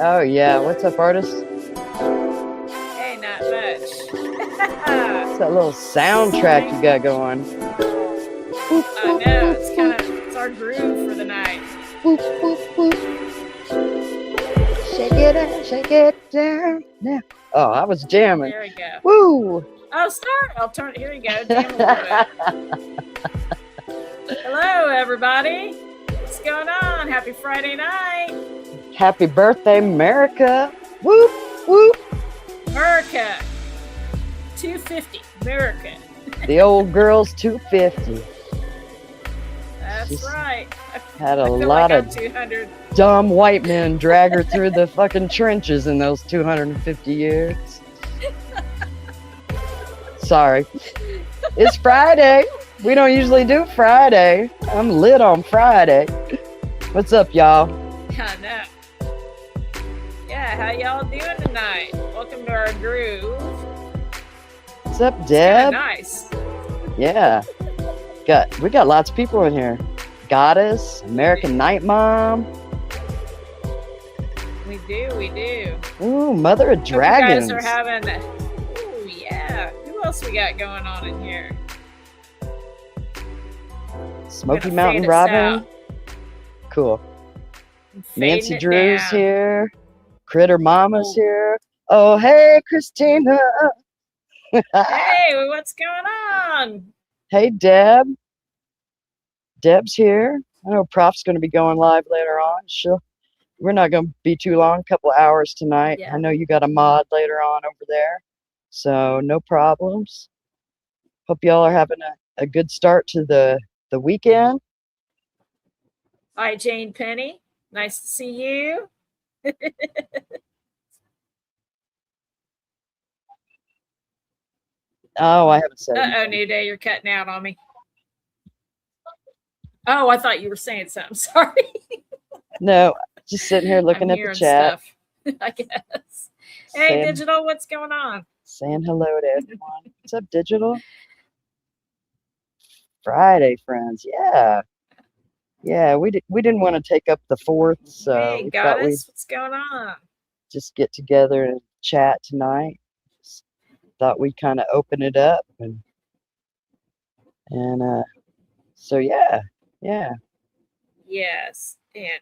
Oh yeah, what's up, artist? Hey, not much. What's that little soundtrack you got going? Boop, I boop, know boop, boop, it's our groove for the night. boop, boop, boop. Shake it out, shake it down. Now. Oh, I was jamming. There we go. Woo! Oh, start. I'll turn it. Here we go. Jam a little bit. Hello, everybody. What's going on? Happy Friday night, Happy birthday, America! Whoop, whoop. America. 250, America. The old girl's 250. That's She's right. had a I feel lot like I'm of 200. dumb white men drag her through the fucking trenches in those 250 years. Sorry. It's Friday. We don't usually do Friday. I'm lit on Friday. What's up, y'all? I know. Yeah, how y'all doing tonight? Welcome to our groove. What's up, It's Deb? nice. Yeah. We got lots of people in here. Goddess, American Night Mom. We do. Ooh, Mother of Hope Dragons. you guys are having. Ooh, yeah. Who else we got going on in here? Smoky Gonna Mountain fade us Robin. out. Cool. I'm fading Nancy it Drew's down. here. Critter Mama's Oh. here. Oh, hey, Christina. Hey, what's going on? Hey, Deb. Deb's here. I know Prof's going to be going live later on. We're not going to be too long, a couple hours tonight. Yeah. I know you got a mod later on over there, so no problems. Hope y'all are having a good start to the weekend. Hi, Jane Penny. Nice to see you. Oh, I haven't said Uh-oh, anything. New Day, you're cutting out on me. Oh, I thought you were saying something. Sorry. No, just sitting here looking I'm at the hearing chat. stuff, I guess. Hey, saying, Digital, what's going on? saying hello to everyone. What's up, Digital? Friday, friends. Yeah, we didn't want to take up the fourth, so Hey, we thought we'd Goddess, what's going on? just get together and chat tonight. Just thought we'd kind of open it up and so yeah. Yes, and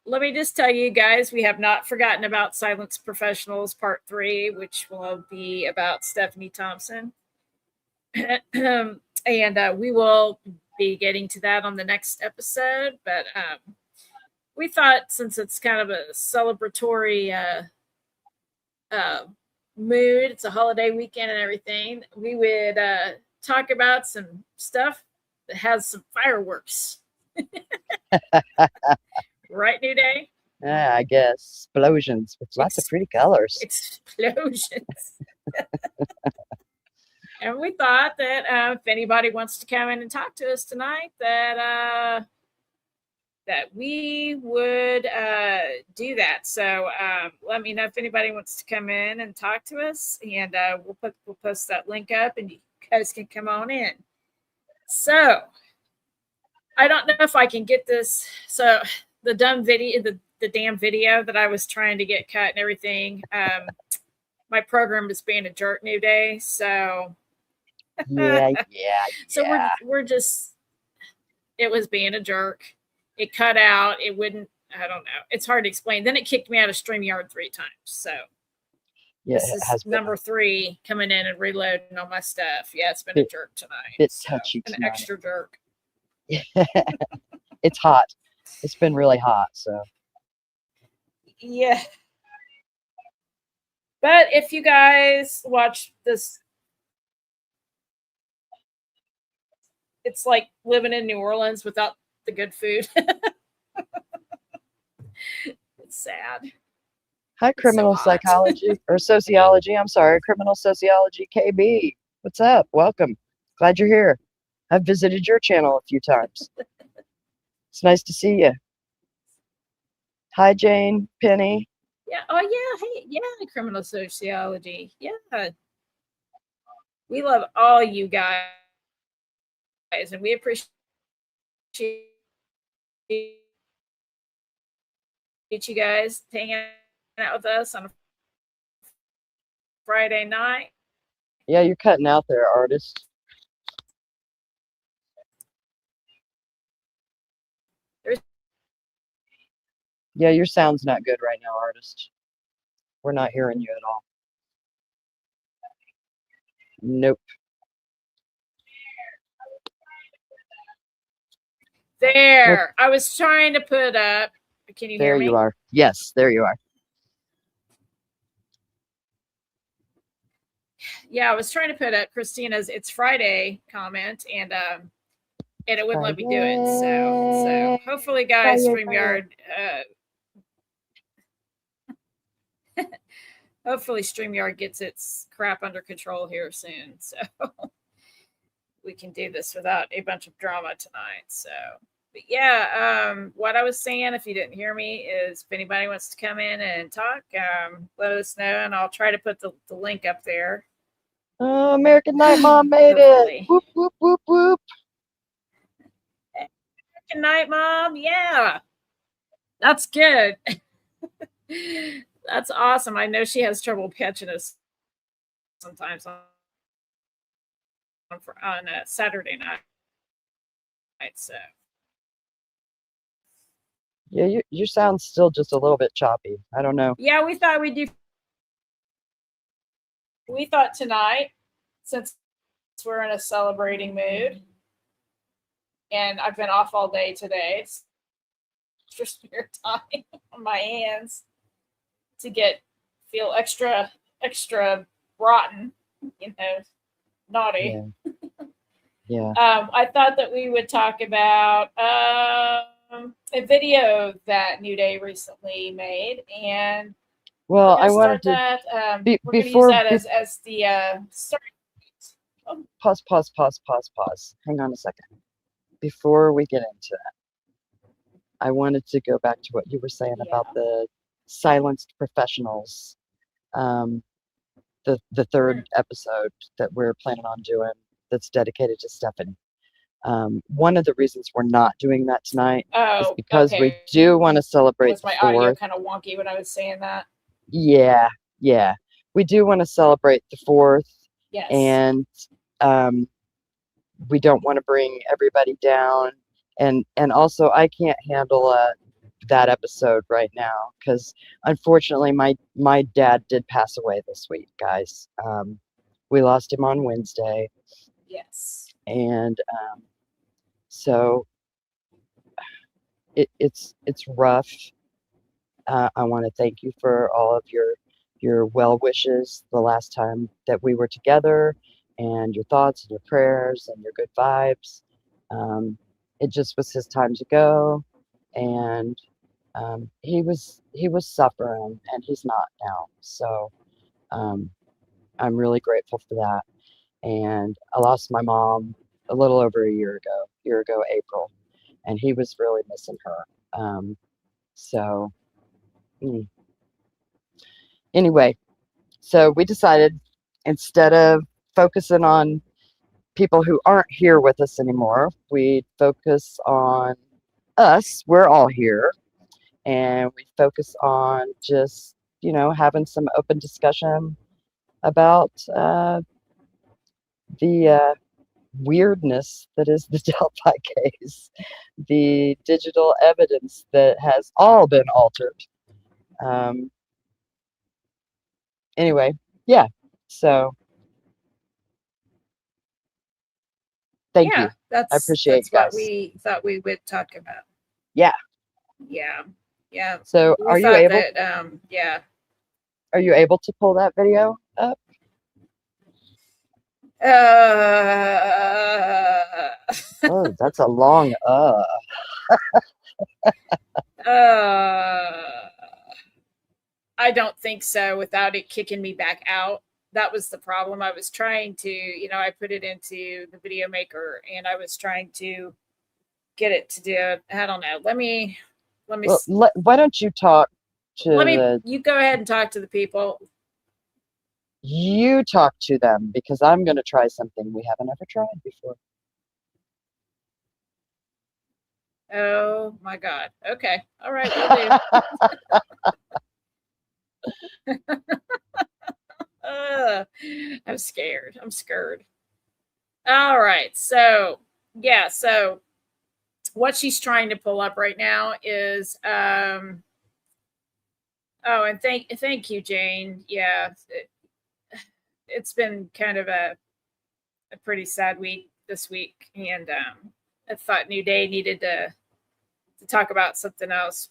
let me just tell you guys, we have not forgotten about Silence Professionals Part 3, which will be about Stephanie Thompson. And we will be getting to that on the next episode. But we thought, since it's kind of a celebratory mood, it's a holiday weekend and everything, we would talk about some stuff that has some fireworks. Right, New Day? Yeah, I guess explosions with lots of pretty colors. Explosions. And we thought that if anybody wants to come in and talk to us tonight, that we would do that. So let me know if anybody wants to come in and talk to us, and we'll post that link up, and you guys can come on in. So I don't know if I can get this. So the dumb video, the damn video that I was trying to get cut and everything. My program is being a jerk, New Day. So Yeah. So we're just, it was being a jerk. It cut out. It wouldn't, I don't know. It's hard to explain. Then it kicked me out of StreamYard 3 times. So Yeah, this it is has been number 3 coming in and reloading all my stuff. Yeah, it's been a jerk tonight. bit touchy an tonight. extra jerk. It's hot. It's been really hot, so. Yeah. But if you guys watch this, it's like living in New Orleans without the good food. It's sad. Hi, criminal so hot. psychology or sociology. I'm sorry, criminal sociology KB. What's up? Welcome. Glad you're here. I've visited your channel a few times. It's nice to see you. Hi, Jane, Penny. Yeah. Oh, yeah. Hey, yeah. Criminal sociology. Yeah. We love all you guys, and we appreciate you guys hanging out with us on a Friday night. Yeah, you're cutting out there, artist. There's Yeah, your sound's not good right now, artist. We're not hearing you at all. Nope. there. I was trying to put up. Can you hear There me? you are. Yes, there you are. Yeah, I was trying to put up Christina's "It's Friday" comment, and it wouldn't let me do it. So hopefully, guys, StreamYard. Hopefully, StreamYard gets its crap under control here soon, so we can do this without a bunch of drama tonight. So, but yeah, what I was saying, if you didn't hear me, is if anybody wants to come in and talk, let us know, and I'll try to put the link up there. Oh, American Night Mom made Hopefully. it. Whoop, whoop, whoop, whoop. Good night, Mom. Yeah, that's good. That's awesome. I know she has trouble catching us sometimes on a Saturday night. So Yeah, your sound's still just a little bit choppy. I don't know. yeah, we thought we'd do. We thought tonight, since we're in a celebrating mood, and I've been off all day today, it's extra spare time on my hands to feel extra rotten, naughty. Yeah. I thought that we would talk about a video that New Day recently made, and well, I start wanted to that. We're going to use before that as the start. Oh, pause. Hang on a second. Before we get into that, I wanted to go back to what you were saying about the silenced professionals. The third episode that we're planning on doing that's dedicated to Stephanie. One of the reasons we're not doing that tonight is because we do want to celebrate Was my the audio 4th. kind of wonky when I was saying that? Yeah. We do want to celebrate the 4th. Yes. And we don't want to bring everybody down. And also, I can't handle that episode right now because unfortunately, my dad did pass away this week, guys. We lost him on Wednesday. Yes. And so it's rough. I want to thank you for all of your well wishes the last time that we were together, and your thoughts and your prayers and your good vibes. It just was his time to go, and he was suffering, and he's not now. So I'm really grateful for that. And I lost my mom a little over a year ago, April, and he was really missing her. So anyway, so we decided instead of focusing on people who aren't here with us anymore, we'd focus on us. We're all here, and we focus on just having some open discussion about the weirdness that is the Delphi case, the digital evidence that has all been altered. Anyway, yeah. So thank you. I appreciate you guys. What we thought we would talk about. Yeah. So are you able? Are you able to pull that video up? Oh, that's a long I don't think so without it kicking me back out. That was the problem. I was trying to, I put it into the video maker and I was trying to get it to do it. I don't know. Let me. Well, why don't you talk to you go ahead and talk to the people. You talk to them because I'm going to try something we haven't ever tried before. Oh my God. Okay. All right. We'll do. I'm scared. I'm scared. All right. So, yeah. So, what she's trying to pull up right now is, oh, and thank you, Jane. Yeah. It's been kind of a pretty sad week this week. And I thought New Day needed to talk about something else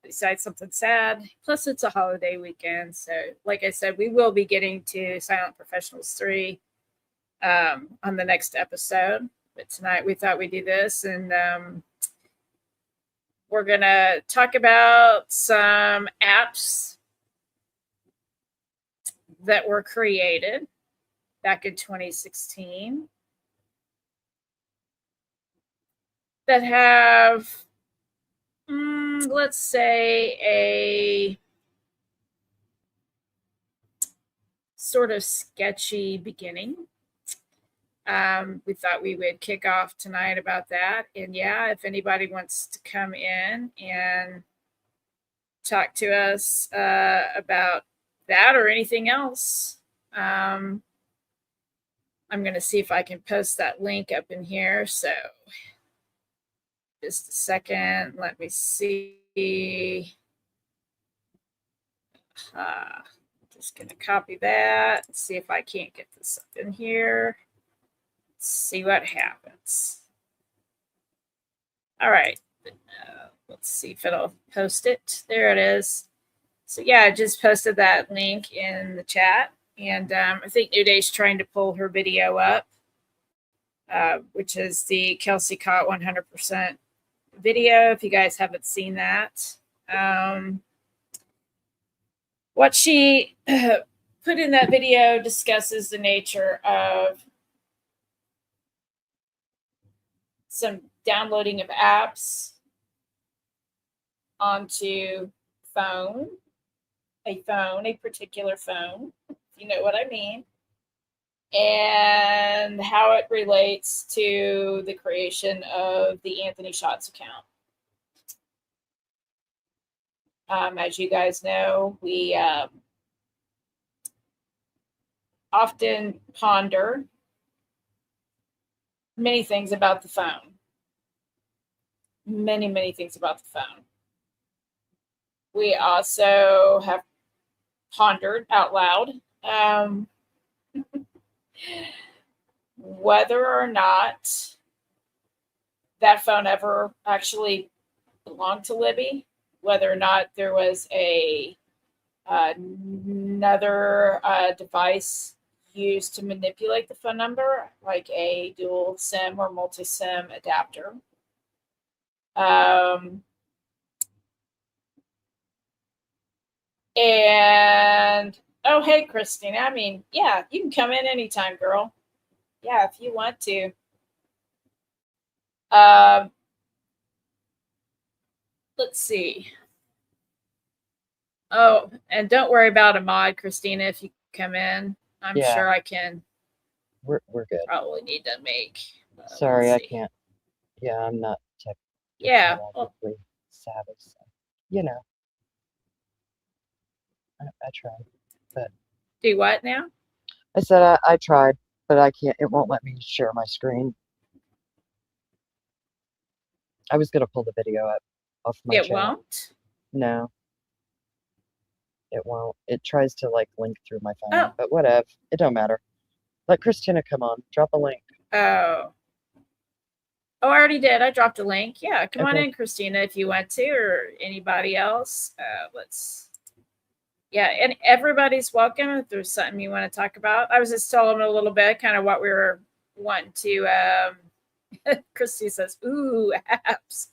besides something sad. Plus, it's a holiday weekend. So, like I said, we will be getting to Silent Professionals 3 on the next episode. But tonight we thought we'd do this. And we're going to talk about some apps that were created back in 2016 that have, let's say, a sort of sketchy beginning. We thought we would kick off tonight about that. And yeah, if anybody wants to come in and talk to us about that or anything else, I'm going to see if I can post that link up in here. So just a second. Let me see. Just going to copy that. See if I can't get this up in here. Let's see what happens. All right. Let's see if it'll post it. There it is. So yeah, I just posted that link in the chat. And I think New Day's trying to pull her video up, which is the Kelsey Caught 100% video, if you guys haven't seen that. What she put in that video discusses the nature of some downloading of apps onto a particular phone, if you know what I mean, and how it relates to the creation of the Anthony Shots account. As you guys know, we often ponder many things about the phone. Many things about the phone. We also have pondered out loud whether or not that phone ever actually belonged to Libby, whether or not there was another device used to manipulate the phone number, like a dual SIM or multi-SIM adapter. And oh, hey, Christina. I mean, yeah, you can come in anytime, girl. Yeah, if you want to. Let's see. Oh, and don't worry about a mod, Christina, if you come in. I'm sure I can. We're good. Probably need to make. Sorry, I can't. Yeah, I'm not technically savvy, so, you know. I tried, but do what now? I said I tried, but I can't. It won't let me share my screen. I was gonna pull the video up off my channel. It won't? No. It won't. It tries to like link through my phone, but whatever. It don't matter. Let Christina come on. Drop a link. Oh, I already did. I dropped a link. Yeah, come on in, Christina, if you want to, or anybody else. Yeah, and everybody's welcome if there's something you want to talk about. I was just telling them a little bit, kind of what we were wanting to. Christy says, "Ooh, apps."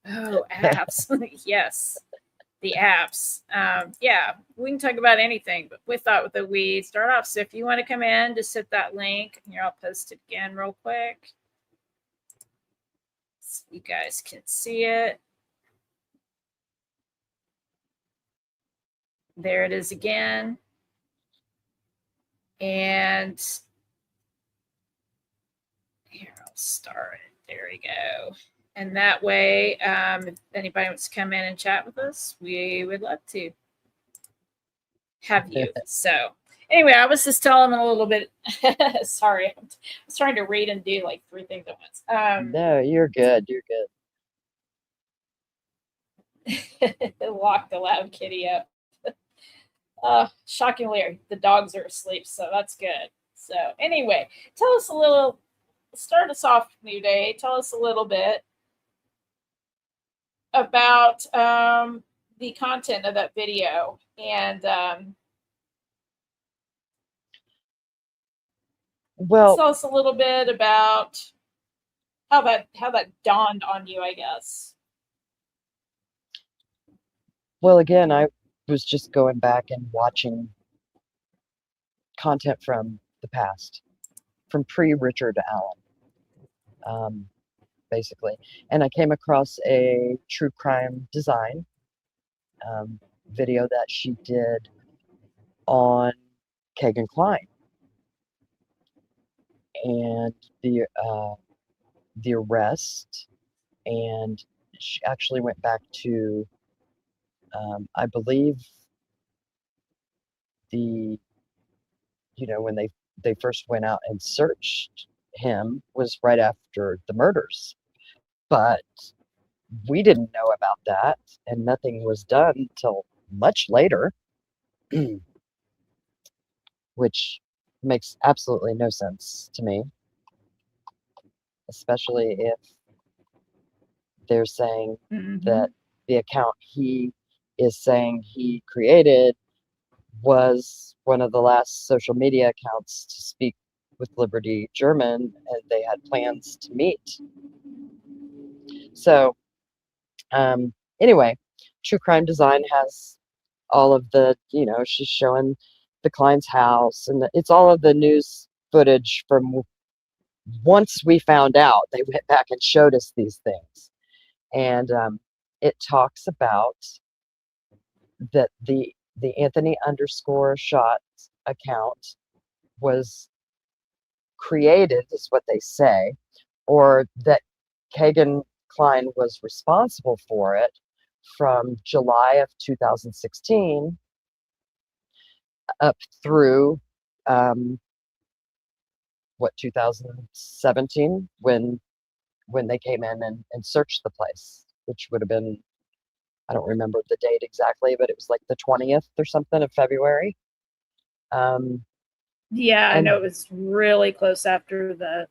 Oh, apps. Yes, the apps. Yeah, we can talk about anything, but we thought that we'd start off. So if you want to come in, just hit that link. Here, I'll post it again real quick so you guys can see it. There it is again. And here, I'll start it. There we go. And that way, if anybody wants to come in and chat with us, we would love to have you. So anyway, I was just telling them a little bit. Sorry, I was trying to read and do like 3 things at once. No, you're good. You're good. Lock the loud kitty up. Shockingly, the dogs are asleep, so that's good. So anyway, tell us a little. Start us off, New Day. Tell us a little bit about the content of that video and Well, tell us a little bit about how that dawned on you, I guess. well, again, I was just going back and watching content from the past, from pre-Richard Allen, basically. And I came across a true crime design video that she did on Kagan Klein. And the arrest, and she actually went back to, I believe, when they first went out and searched him was right after the murders. But we didn't know about that, and nothing was done until much later, which makes absolutely no sense to me, especially if they're saying that the account he is saying he created was one of the last social media accounts to speak with Liberty German, and they had plans to meet. So, anyway, True Crime Design has all of the, she's showing the client's house, and it's all of the news footage from once we found out. They went back and showed us these things. And it talks about that the Anthony _shot account was created, is what they say, or that Kagan Klein was responsible for it from July of 2016 up through 2017, when they came in and searched the place, which would have been, I don't remember the date exactly, but it was like the 20th or something of February. Yeah, I know it was really close after the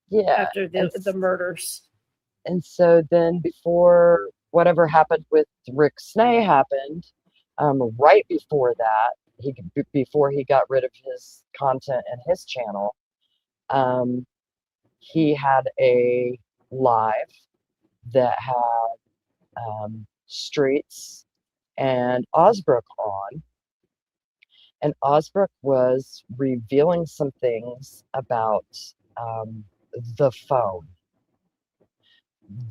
the murders. And so then, before whatever happened with Rick Snay happened, right before that, before he got rid of his content and his channel, he had a live that had Streets and Osbrook on, and Osbrook was revealing some things about the phone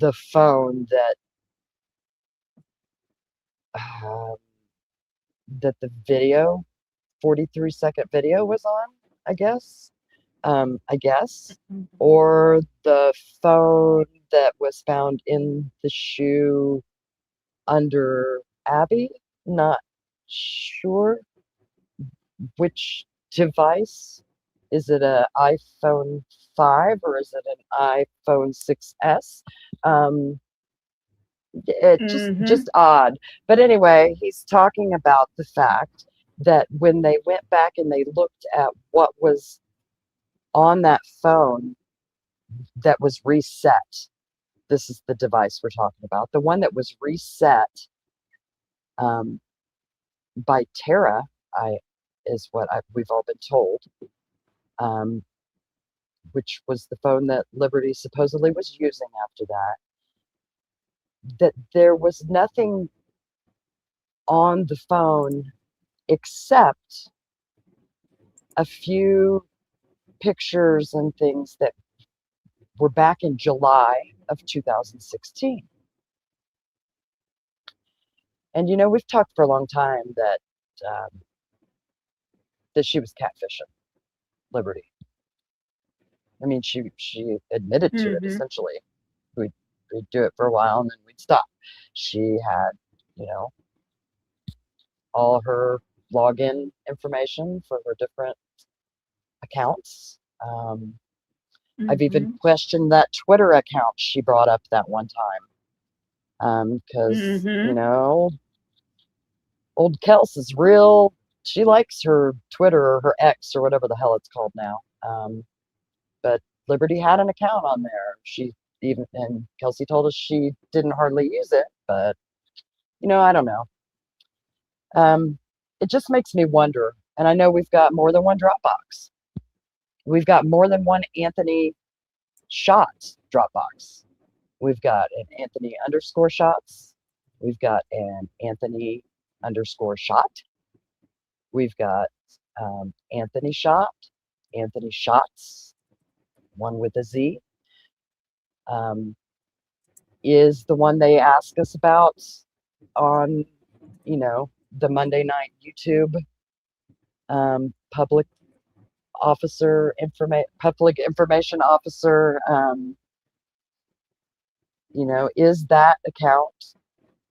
that that the video, 43-second video, was on, I guess, or the phone that was found in the shoe under Abby. Not sure which device. Is it an iPhone 5 or is it an iPhone 6S? It just odd. But anyway, he's talking about the fact that when they went back and they looked at what was on that phone that was reset. This is the device we're talking about. The one that was reset by Tara, is what we've all been told, which was the phone that Liberty supposedly was using after that. That there was nothing on the phone except a few pictures and things that were back in July of 2016. And we've talked for a long time that she was catfishing Liberty. I mean, she admitted to it Mm-hmm. essentially. We'd do it for a while and then we'd stop. She had, you know, all her login information for her different accounts. I've even Mm-hmm. questioned that Twitter account she brought up that one time. Because, you Mm-hmm. know, old Kels is real. She likes her Twitter or her X or whatever the hell it's called now. But Liberty had an account on there. And Kelsey told us she didn't hardly use it, but you know, I don't know. Um, it just makes me wonder. And I know we've got more than one Dropbox. We've got more than one Anthony Shots Dropbox. We've got an Anthony underscore shots. We've got an Anthony underscore shot. We've got Anthony shot, Anthony shots, one with a Z. Is the one they ask us about on, you know, the Monday night YouTube public public information officer. You know, is that account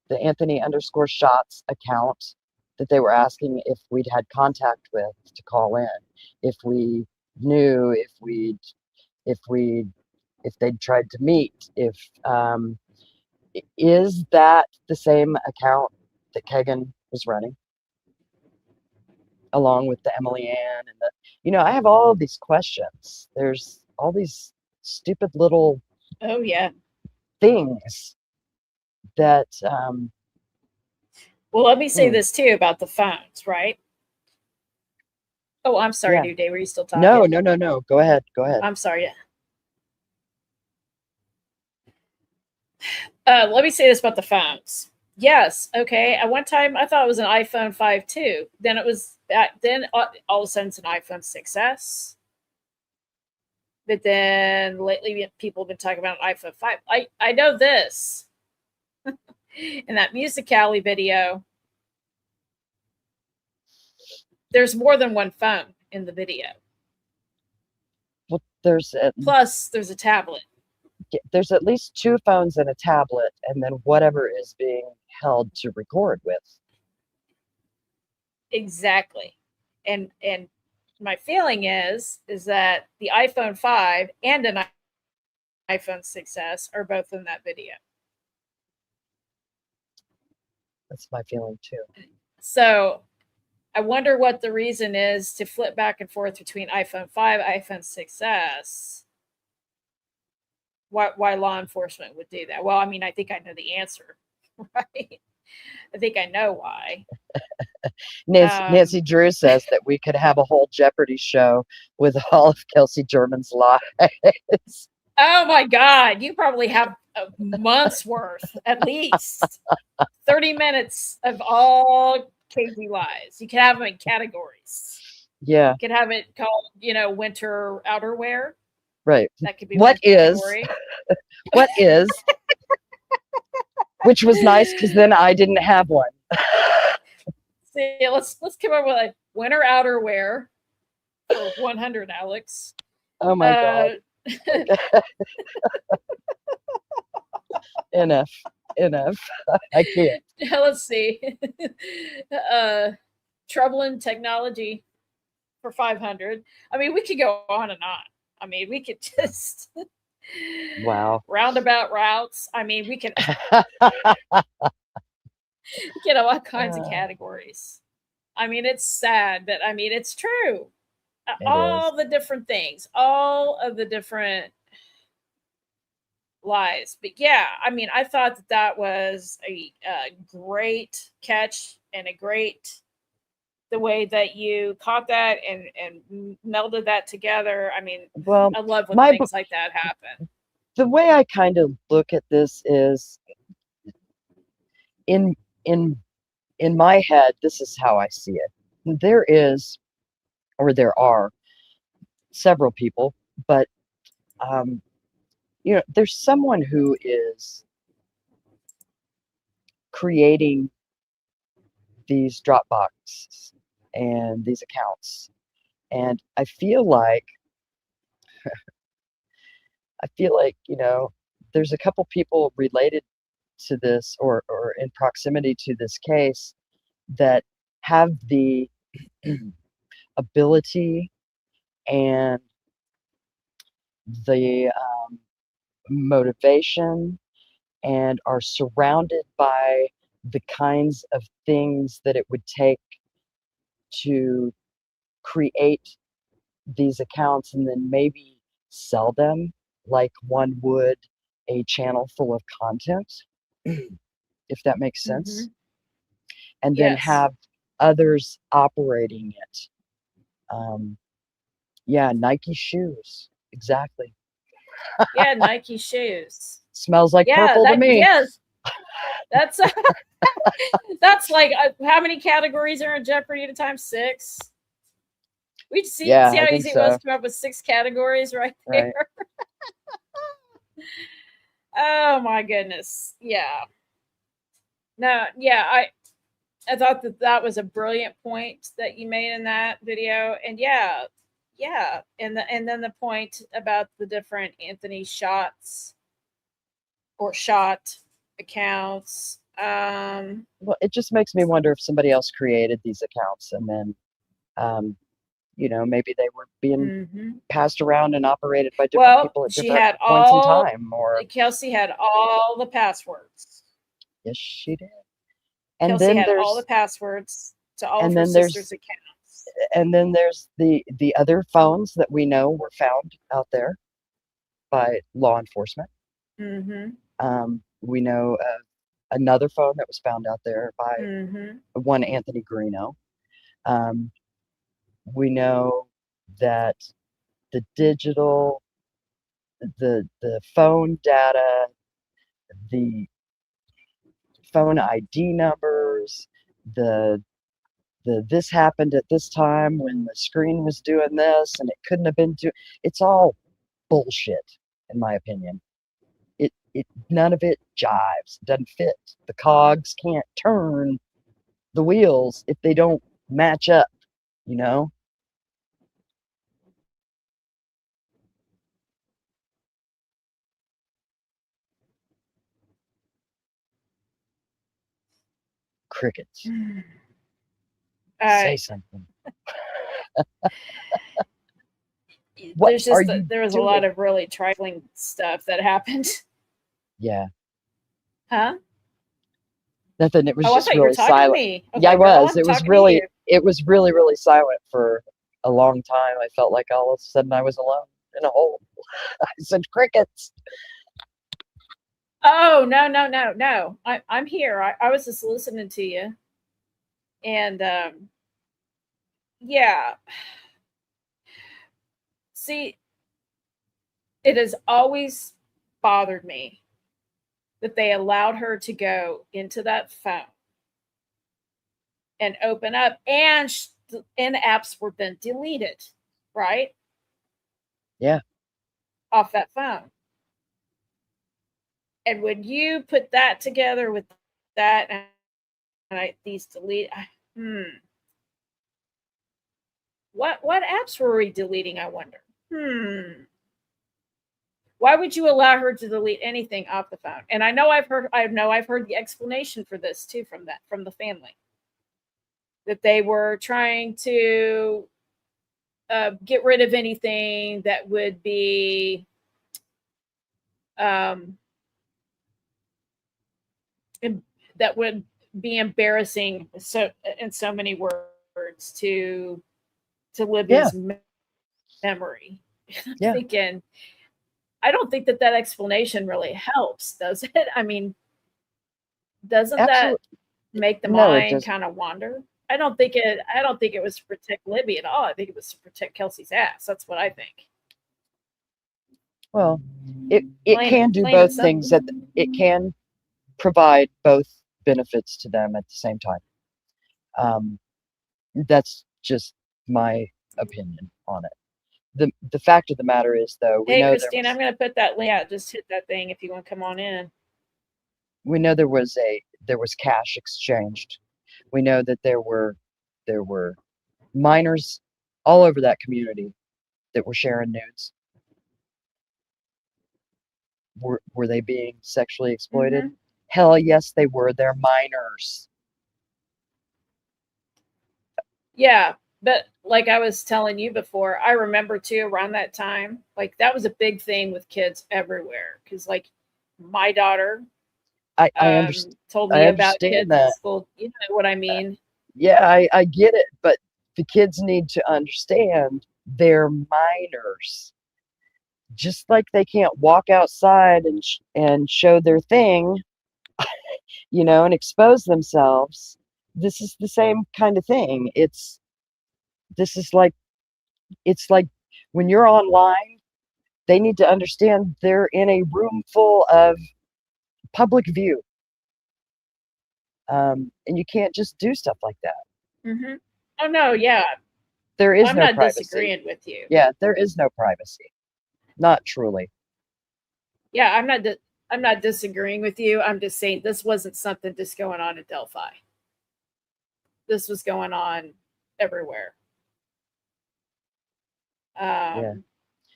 the Anthony underscore shots account that they were asking if we'd had contact with to call in, if we knew, if we if they'd tried to meet, if is that the same account that Kagan was running along with the Emily Ann and the, you know, I have all of these questions. There's all these stupid little Oh yeah. things that Well, let me say hmm, this too about the phones, right? Oh, I'm sorry, yeah. New Day. Were you still No, talking? no, no, no. Go ahead. Go ahead. I'm sorry. Let me say this about the phones. Yes, okay. At one time, I thought it was an iPhone 5 too. Then it was. Then all of a sudden, it's an iPhone 6S. But then lately, people have been talking about an iPhone 5. I know this. In that Music Alley video, there's more than one phone in the video. Well, Plus, there's a tablet. there's at least two phones and a tablet, and then whatever is being held to record with. Exactly. And my feeling is that the iPhone 5 and an iPhone 6S are both in that video. That's my feeling too. So I wonder what the reason is to flip back and forth between iPhone 5, iPhone 6S. Why law enforcement would do that? Well, I mean, I think I know the answer, right? I think I know why. Nancy Drew says that we could have a whole Jeopardy show with all of Kelsey German's lies. Oh my God, you probably have a month's worth, at least 30 minutes of all crazy lies. You can have them in categories. Yeah. You could have it called, winter outerwear. Right. That could be What one category. what is, which was nice because then I didn't have one. See, let's come up with a winter outerwear for 100, Alex. Oh my God. Enough. I can't. Let's see. Trouble in technology for 500. I mean, we could go on and on. I mean, we could just Wow. roundabout routes. I mean, we can get all kinds of categories. I mean, it's sad, but I mean, it's true. All the different things, all of the different lies. But yeah, I mean, I thought that was a great catch and a great the way that you caught that and melded that together. I mean, well, I love when things like that happen. The way I kind of look at this is in my head, this is how I see it. There are several people, but there's someone who is creating these Dropboxes and these accounts, and I feel like I feel like, there's a couple people related to this or in proximity to this case that have the ability and the motivation and are surrounded by the kinds of things that it would take to create these accounts and then maybe sell them like one would a channel full of content, if that makes Mm-hmm. sense, and then Yes. have others operating it. Yeah, Nike shoes. Exactly. Yeah, Nike shoes. Smells like Yeah, purple to that me. yes. That's that's like how many categories are in Jeopardy at a time? 6. We Yeah, see I how think easy it was so. to come up with 6 categories right Right. there. Oh my goodness. Yeah. No, yeah, I thought that was a brilliant point that you made in that video. And yeah, yeah. And then the point about the different Anthony shots or shot accounts. Well, it just makes me wonder if somebody else created these accounts and then, um, maybe they were being Mm-hmm. passed around and operated by different Well, people at she different had points in all time. Or Kelsey had all the passwords. yes, she did. Kelsey had all the passwords to all of And her then sister's there's accounts. the other phones that we know were found out there by law enforcement. Mm-hmm. We know another phone that was found out there by Mm-hmm. one Anthony Greeno. Um, we know that the digital, the phone data, the phone ID numbers, the this happened at this time when the screen was doing this and it couldn't have been doing. It's all bullshit, in my opinion. It none of it jives. It doesn't fit. The cogs can't turn the wheels if they don't match up. You know, crickets. Say something. What There's are just you there was a lot doing? of really trifling stuff that happened. Yeah, Huh? nothing. It was Oh, I just thought you were really talking to silent. me. Yeah, I Okay, girl, was. I'm talking to you. It was really, really silent for a long time. I felt like all of a sudden I was alone in a hole. I said crickets. Oh no. I'm here. I was just listening to you. And yeah. See, it has always bothered me that they allowed her to go into that phone and open up, and apps were then deleted, right? Yeah, Off that phone. And when you put that together with that, and these delete, what apps were we deleting? I wonder. Why would you allow her to delete anything off the phone? And I know I've heard the explanation for this too from the family, that they were trying to get rid of anything that would be um, that would be embarrassing, so in so many words, to yeah, Libby's memory. yeah. Thinking, I don't think that explanation really helps, does it? I mean, doesn't that Absolutely. make the No, it mind doesn't. kind of wander? I don't think it was to protect Libby at all. I think it was to protect Kelsey's ass. That's what I think. Well, it can do Plain and both things. simple. It can provide both benefits to them at the same time. Um, that's just my opinion on it. The fact of the matter is, though, Hey, Christine, I'm going to put that link out. Just hit that thing if you want to come on in. we know there was cash exchanged. We know that there were minors all over that community that were sharing nudes. were they being sexually exploited? Mm-hmm. Hell yes, they were. They're minors. Yeah, but like I was telling you before, I remember too around that time, like that was a big thing with kids everywhere. Because like my daughter I I, underst- told I me about understand kids at that. school. You know what I mean? Yeah, I get it, but the kids need to understand they're minors. Just like they can't walk outside and show their thing, and expose themselves. This is the same kind of thing. This is like it's like when you're online, they need to understand they're in a room full of public view, and you can't just do stuff like that. Mm-hmm. Oh no, yeah, There is I'm no not privacy. disagreeing with you. Yeah, there is no privacy. Not truly. Yeah, I'm not disagreeing with you. I'm just saying this wasn't something just going on at Delphi. This was going on everywhere. Yeah. Um,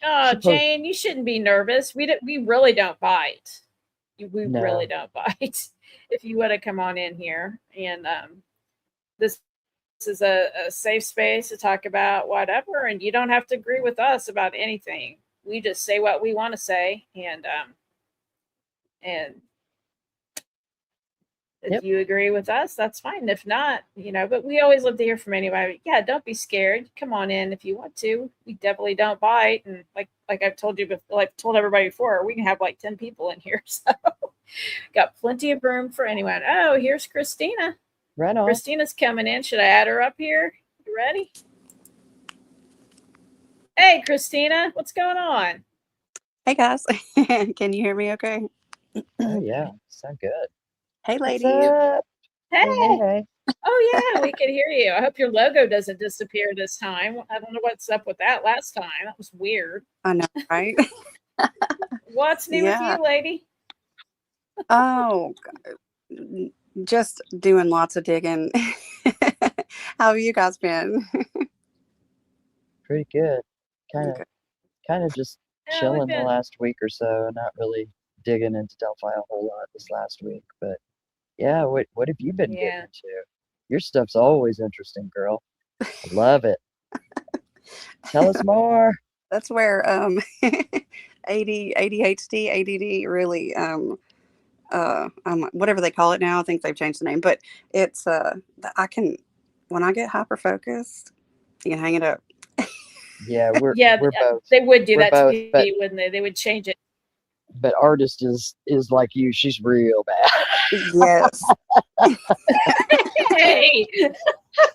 oh, Suppose Jane, you shouldn't be nervous. We really don't bite. We really no. don't bite. If you would have come on in here, and this is a safe space to talk about whatever, and you don't have to agree with us about anything. We just say what we want to say, and if Yep. you agree with us, that's fine. If not, but we always love to hear from anybody. Yeah, don't be scared. Come on in if you want to. We definitely don't bite. And like I've told you before, like told everybody before, we can have like 10 people in here. So got plenty of room for anyone. Oh, here's Christina. Right on. Christina's coming in. Should I add her up here? You ready? Hey, Christina, what's going on? Hey guys, can you hear me okay? Oh yeah. Sound good. Hey What's ladies. up? Hey, hey, Hey. hey. Oh yeah, we can hear you. I hope your logo doesn't disappear this time. I don't know what's up with that last time. That was weird. I know, right? What's new with Yeah. you, lady? Oh, just doing lots of digging. How have you guys been? Pretty good. Kind of Okay. kind of just Oh, we've chilling the been. last week or so, not really digging into Delphi a whole lot this last week. But yeah, what have you been getting Yeah. into? Your stuff's always interesting, girl. I love it. Tell us more. That's where ADHD, ADD really whatever they call it now. I think they've changed the name, but it's I can when I get hyper focused, you can hang it up. Yeah, we're Yeah, we're both. they would do We're that to both, but me, wouldn't they? They would change it. artist is like you. She's real bad. Yes. Hey,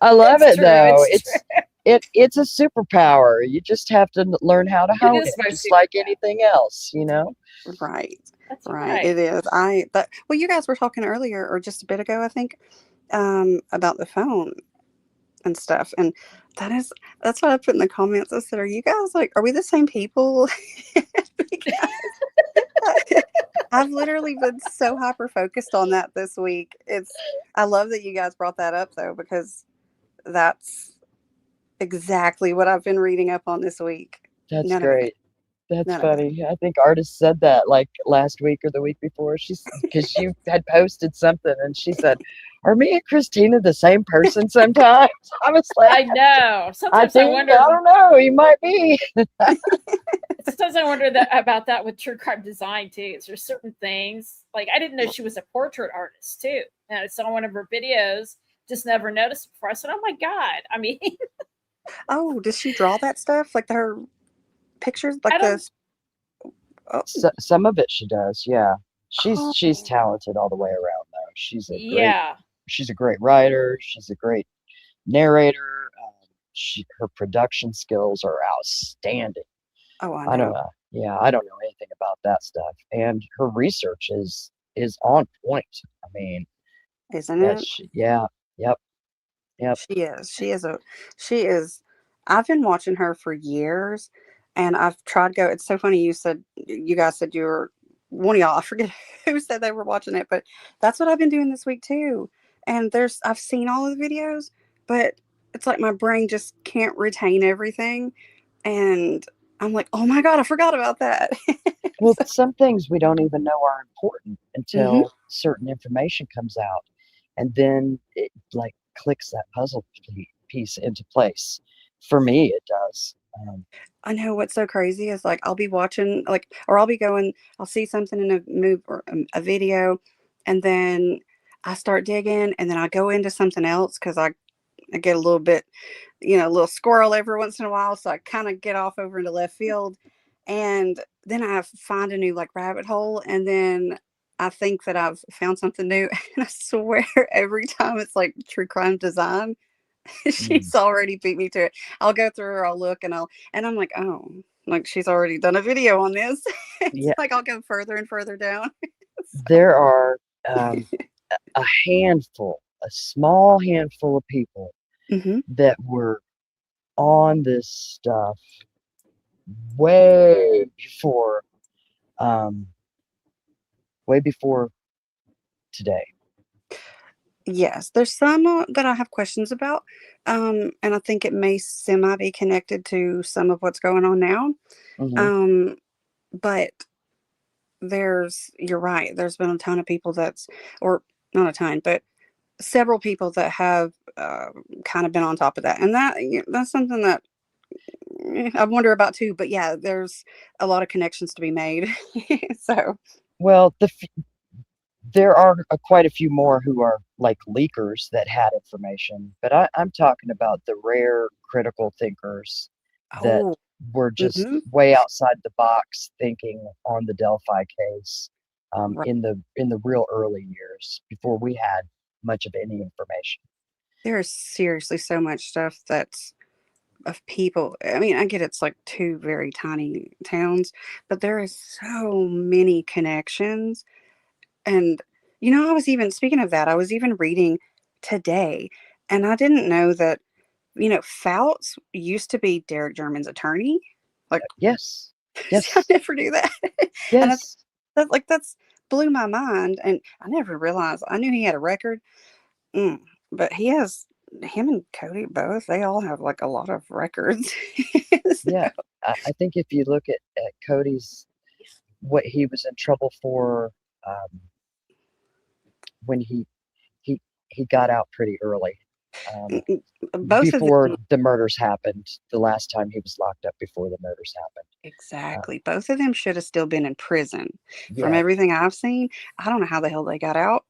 I love it's it true. though. It's true. It's a superpower. You just have to learn how to It hone is it, my just like superpower. anything else, Right. That's Right. right. It is. Well, you guys were talking earlier or just a bit ago, I think, about the phone and stuff. And that's what I put in the comments. I said, are you guys like, are we the same people? Because I've literally been so hyper focused on that this week. I love that you guys brought that up though, because that's exactly what I've been reading up on this week. That's None of it. great. That's None of it. funny. I think artist said that like last week or the week before. Because you had posted something and she said, "Are me and Christina the same person sometimes?" I was like, I know. I Sometimes I think wonder. I don't know. You might be. Sometimes I wonder about that with true crime design too. Is there's certain things like I didn't know she was a portrait artist too. And I saw one of her videos, just never noticed it before. I said, "Oh my god!" I mean, Oh, does she draw that stuff? Like her pictures, I like don't. this? Oh, Some of it she does. Yeah, she's oh, talented all the way around though. Yeah, She's a great writer. She's a great narrator. Her production skills are outstanding. oh, I I don't know, know. Yeah, I don't know anything about that stuff. And her research is on point. I mean, isn't it? yeah, yep, yep. She is. She is. I've been watching her for years, and I've tried go. It's so funny. You guys said you were one of y'all. I forget who said they were watching it, but that's what I've been doing this week too. And I've seen all of the videos, but it's like my brain just can't retain everything, and I'm like, oh my god, I forgot about that. Well, some things we don't even know are important Hmm. until certain information comes out, and then it like clicks that puzzle piece into place. For me, it does. I know what's so crazy is like I'll be watching like or I'll be going I'll see something in a move or a video and then I start digging and then I go into something else because I get a little bit, a little squirrel every once in a while. So I kind of get off over into left field. And then I find a new like rabbit hole. And then I think that I've found something new. And I swear every time it's like true crime design, Mm, she's already beat me to it. I'll go through her, I'll look and I'm like, oh, like she's already done a video on this. It's yeah, like I'll go further and further down. So, there are um, a handful, a small handful of people hmm. that were on this stuff way before, um, way before today. Yes, there's some that I have questions about, and I think it may semi be connected to some of what's going on now. Hmm. Um, but you're right. There's been a ton of people or not a ton, but several people that have kind of been on top of that, and that's something that I wonder about too. But yeah, there's a lot of connections to be made. So, Well, there are quite a few more who are like leakers that had information, but I'm talking about the rare critical thinkers that oh, were just hmm, way outside the box thinking on the Delphi case, right. in the real early years before we had much of any information. There's seriously so much stuff that's of people. I mean, I get it's like two very tiny towns, but there is so many connections. And, I was even, speaking of that, I was even reading today, and I didn't know that, Fouts used to be Derek Jerman's attorney. Like, Yes, see, I yes, never knew that. And yes, that's blew my mind. And I never realized, I knew he had a record. Mm, but him and Cody both, they all have like a lot of records. So, yeah. I think if you look at Cody's, what he was in trouble for, um, when he he got out pretty early. Um, both of before them, the murders happened, the last time he was locked up before the murders happened. exactly. Both of them should have still been in prison. From Yeah, everything I've seen, I don't know how the hell they got out.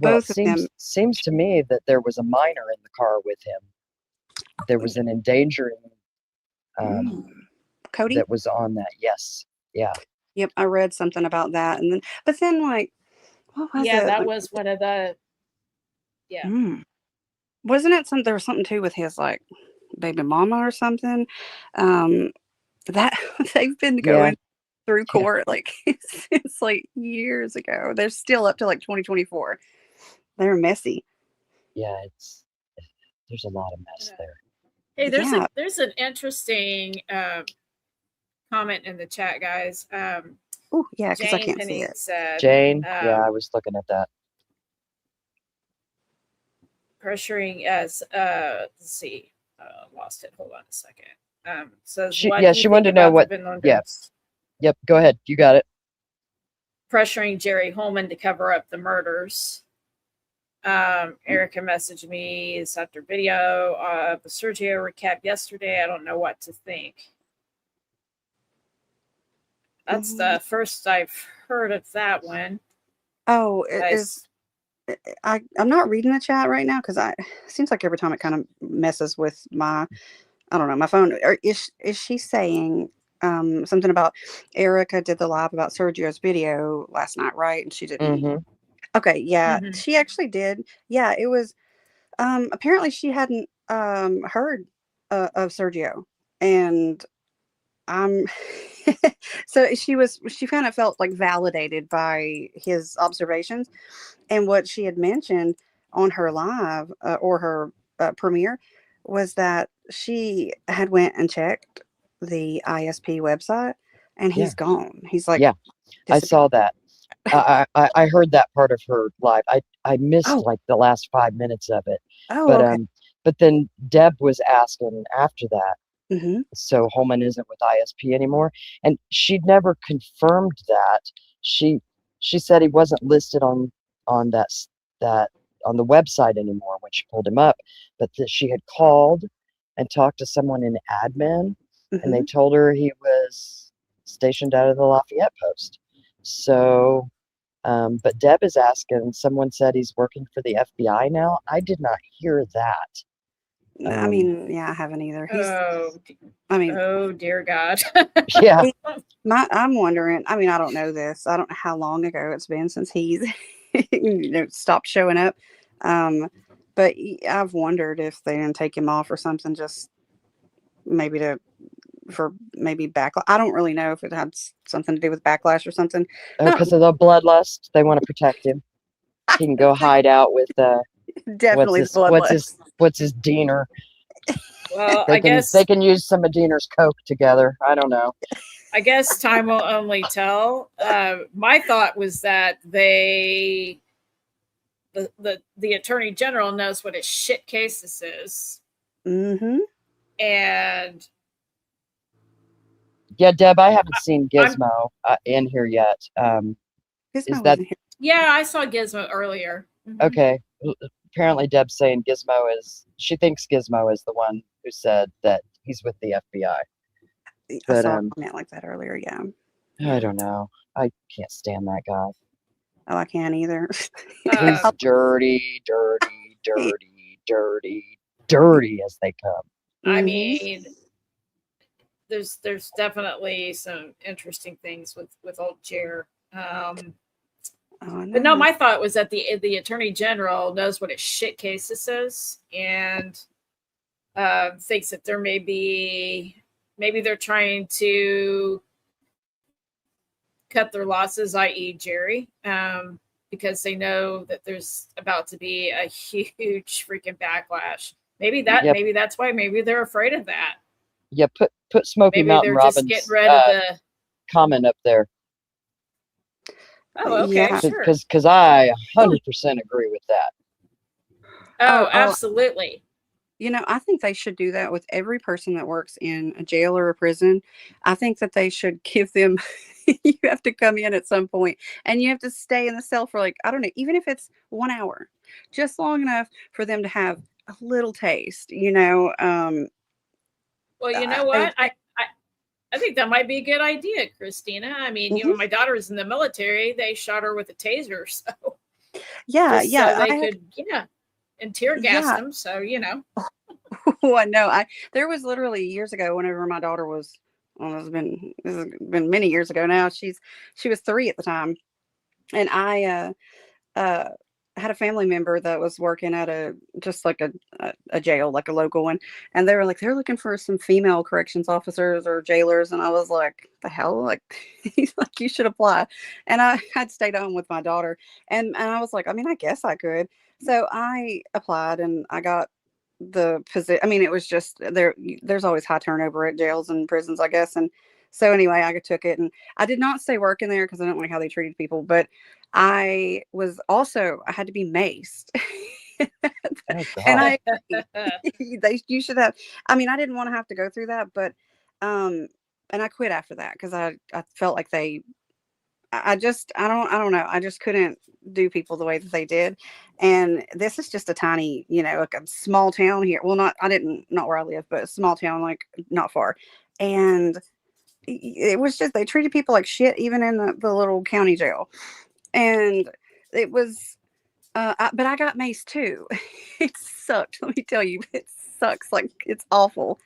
well, it Both of them. seems to me that there was a minor in the car with him. There was an endangering, um, Mm, Cody? that was on that. Yes, yeah, Yep, I read something about that. And then, but then, like, what was Yeah, it? that Like, was one of the, yeah. mm, wasn't it there was something too with his, like, baby mama or something? Um, that they've been yeah, going through yeah, court like since like years ago. They're still up to like 2024. They're messy. yeah. There's a lot of mess there. Hey, Yeah. there's an interesting comment in the chat, guys. Oh, yeah, because I Jane can't see Penny it. said, Jane, yeah, I was looking at that. pressuring as let's see, lost it. Hold on a second. Says, She, what yeah, do you she think wanted to know about the what. Van Yeah, Lundgrens yep. Go ahead, you got it. pressuring Jerry Holman to cover up the murders? Erica messaged me this after video of the Sergio recap yesterday. I don't know what to think. That's Mm, the first I've heard of that one. oh, Guys, I'm not reading the chat right now because it seems like every time it kind of messes with my, I don't know, my phone. Or is she saying something about Erica did the live about Sergio's video last night, right? And she didn't. Mm-hmm. Okay, yeah, mm-hmm. she actually did. Yeah, it was apparently she hadn't heard of Sergio, and I'm so she kind of felt like validated by his observations and what she had mentioned on her live or her premiere was that she had went and checked the ISP website and Yeah, he's gone. He's like yeah. I disappeared. saw that. I heard that part of her live. I missed Oh, like the last 5 minutes of it, oh, but okay. but then Deb was asking after that, Hmm. So Holman isn't with ISP anymore, and she'd never confirmed that. She said he wasn't listed on that on the website anymore when she pulled him up, but that she had called and talked to someone in admin, and they Hmm. told her he was stationed out of the Lafayette post. So, but Deb is asking. Someone said he's working for the FBI now. I did not hear that. I mean, yeah, I haven't either. Oh, I mean, oh dear God. Yeah. I'm wondering. I mean, I don't know this. I don't know how long ago it's been since he's stopped showing up. Um, but I've wondered if they didn't take him off or something, just maybe for maybe backlash. I don't really know if it had something to do with backlash or something. Not Because of the bloodlust, they want to protect him. He can go hide out with definitely the bloodlust. what's his Diener. Well, They can use some of Diener's coke together. I don't know. I guess time will only tell. My thought was that the attorney general knows what a shit case this is, Mm-hmm. and Yeah, Deb, I haven't seen Gizmo in here yet. Is that wasn't here. yeah, I saw Gizmo earlier. okay? Apparently, Deb's saying she thinks Gizmo is the one who said that he's with the FBI. I But saw a comment like that earlier. Yeah. I don't know. I can't stand that guy. Oh, I can't either. He's dirty, dirty, dirty, dirty, dirty as they come. I Mhm. mean, there's definitely some interesting things with old Jer. But no, my thought was that the attorney general knows what a shit case this is, and thinks that there maybe they're trying to cut their losses, i.e., Jerry, because they know that there's about to be a huge freaking backlash. Maybe that's why. Maybe they're afraid of that. Yeah, put Smoky Maybe Mountain they're just Robin's getting rid of the comment up there. Oh, okay, Yeah. sure. Because I 100% agree with that. Oh, absolutely. You know, I think they should do that with every person that works in a jail or a prison. I think that they should give them, you have to come in at some point and you have to stay in the cell for like, I don't know, even if it's 1 hour, just long enough for them to have a little taste, you know. Well, you know what? I think that might be a good idea, Christina. I mean, you know, my daughter was in the military. They shot her with a taser, so yeah, so they could, and tear gassed them. So you know. Well, no, there was literally years ago whenever my daughter was, well, this has been many years ago now. She was 3 at the time, and I had a family member that was working at just like a jail, like a local one, and they were like they're looking for some female corrections officers or jailers, and I was like, the hell, like he's like you should apply, and I'd stayed home with my daughter, and I was like, I mean, I guess I could, so I applied and I got the position. I mean, it was just there's always high turnover at jails and prisons, I guess, and so anyway, I took it, and I did not stay working there because I don't like how they treated people, but I had to be maced. Oh, And God. you should have, I mean, I didn't want to have to go through that, but and I quit after that because I felt like I don't know. I just couldn't do people the way that they did. And this is just a tiny, like a small town here. Well, not where I live, but a small town, like not far. And it was just, they treated people like shit, even in the little county jail. And it was, but I got maced too. It sucked. Let me tell you, it sucks. Like, it's awful.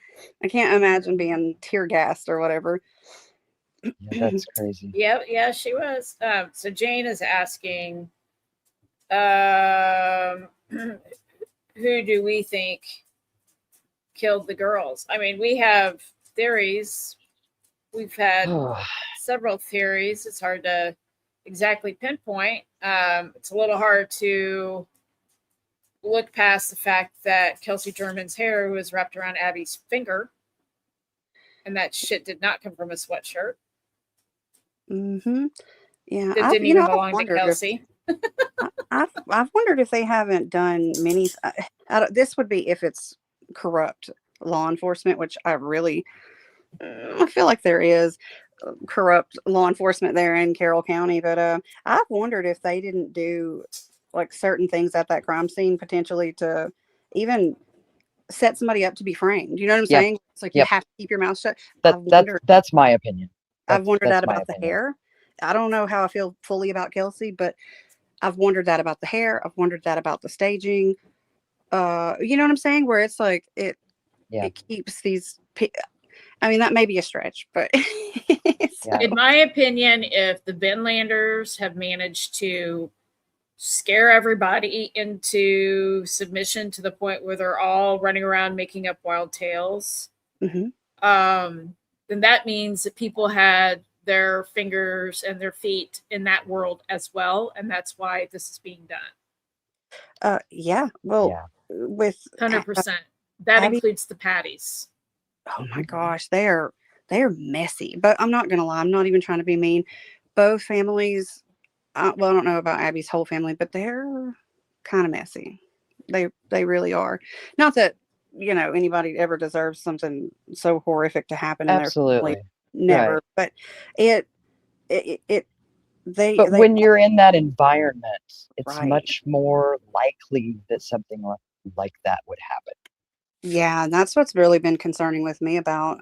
I can't imagine being tear gassed or whatever. Yeah, that's crazy. Yeah, she was. So Jane is asking, who do we think killed the girls? I mean, we have theories. We've had several theories. It's hard to exactly pinpoint. It's a little hard to look past the fact that Kelsey German's hair was wrapped around Abby's finger, and that shit did not come from a sweatshirt. Mm-hmm. Yeah, That didn't even belong to Kelsey. I've wondered if they haven't done many. This would be if it's corrupt, law enforcement, which I really I feel like there is corrupt law enforcement there in Carroll County. But I've wondered if they didn't do like certain things at that crime scene potentially to even set somebody up to be framed. You know what I'm Yep. saying? It's like you Yep. have to keep your mouth shut. That's my opinion. I've wondered That's that my about the opinion. hair. I don't know how I feel fully about Kelsey, but I've wondered that about the hair. I've wondered that about the staging. You know what I'm saying? Where it's like Yeah. it keeps these. I mean, that may be a stretch, but Yeah. In my opinion, if the Benlanders have managed to scare everybody into submission to the point where they're all running around making up wild tales, Mhm. then that means that people had their fingers and their feet in that world as well, and that's why this is being done. Yeah. Well, Yeah. with 100%. That Abby, includes the patties. oh my gosh, they're messy. But I'm not gonna lie, I'm not even trying to be mean. Both families, well, I don't know about Abby's whole family, but they're kind of messy. They really are. Not that anybody ever deserves something so horrific to happen in their family. Absolutely. Never. Right. But it But they when you're in that environment, it's right. much more likely that something like that would happen. Yeah, and that's what's really been concerning with me about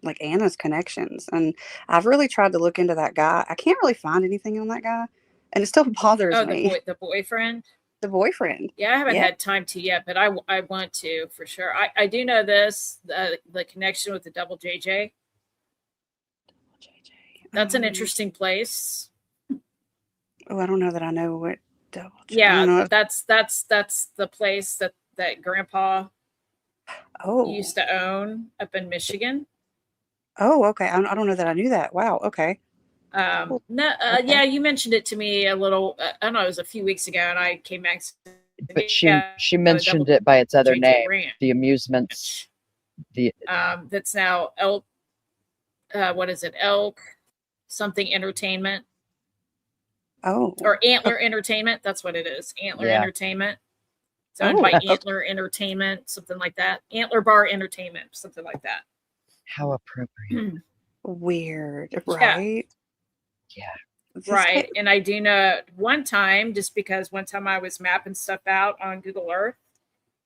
like Anna's connections. And I've really tried to look into that guy. I can't really find anything on that guy, and it still bothers Oh, me. the boyfriend. The boyfriend. Yeah, I haven't Yeah. had time to yet, but I want to for sure. I do know this the connection with the double JJ. That's an interesting place. Oh, I don't know that I know what double. I don't Yeah, know. that's the place that Grandpa Oh. used to own up in Michigan. Oh, okay. I don't know that I knew that. Wow. Okay. Cool. No, Okay. yeah, you mentioned it to me a little. I don't know, it was a few weeks ago, and I came back. But Yeah, she the mentioned double it by its other JJ name, Ranch. the amusements. That's now Elk. What is it? Elk something entertainment. Oh. Or Antler Entertainment. That's what it is. Antler Yeah. Entertainment. It's owned Oh. by Antler Entertainment, something like that. Antler Bar Entertainment, something like that. How appropriate. Weird. Yeah. Right. Yeah. Right. And I do know one time, just because one time I was mapping stuff out on Google Earth,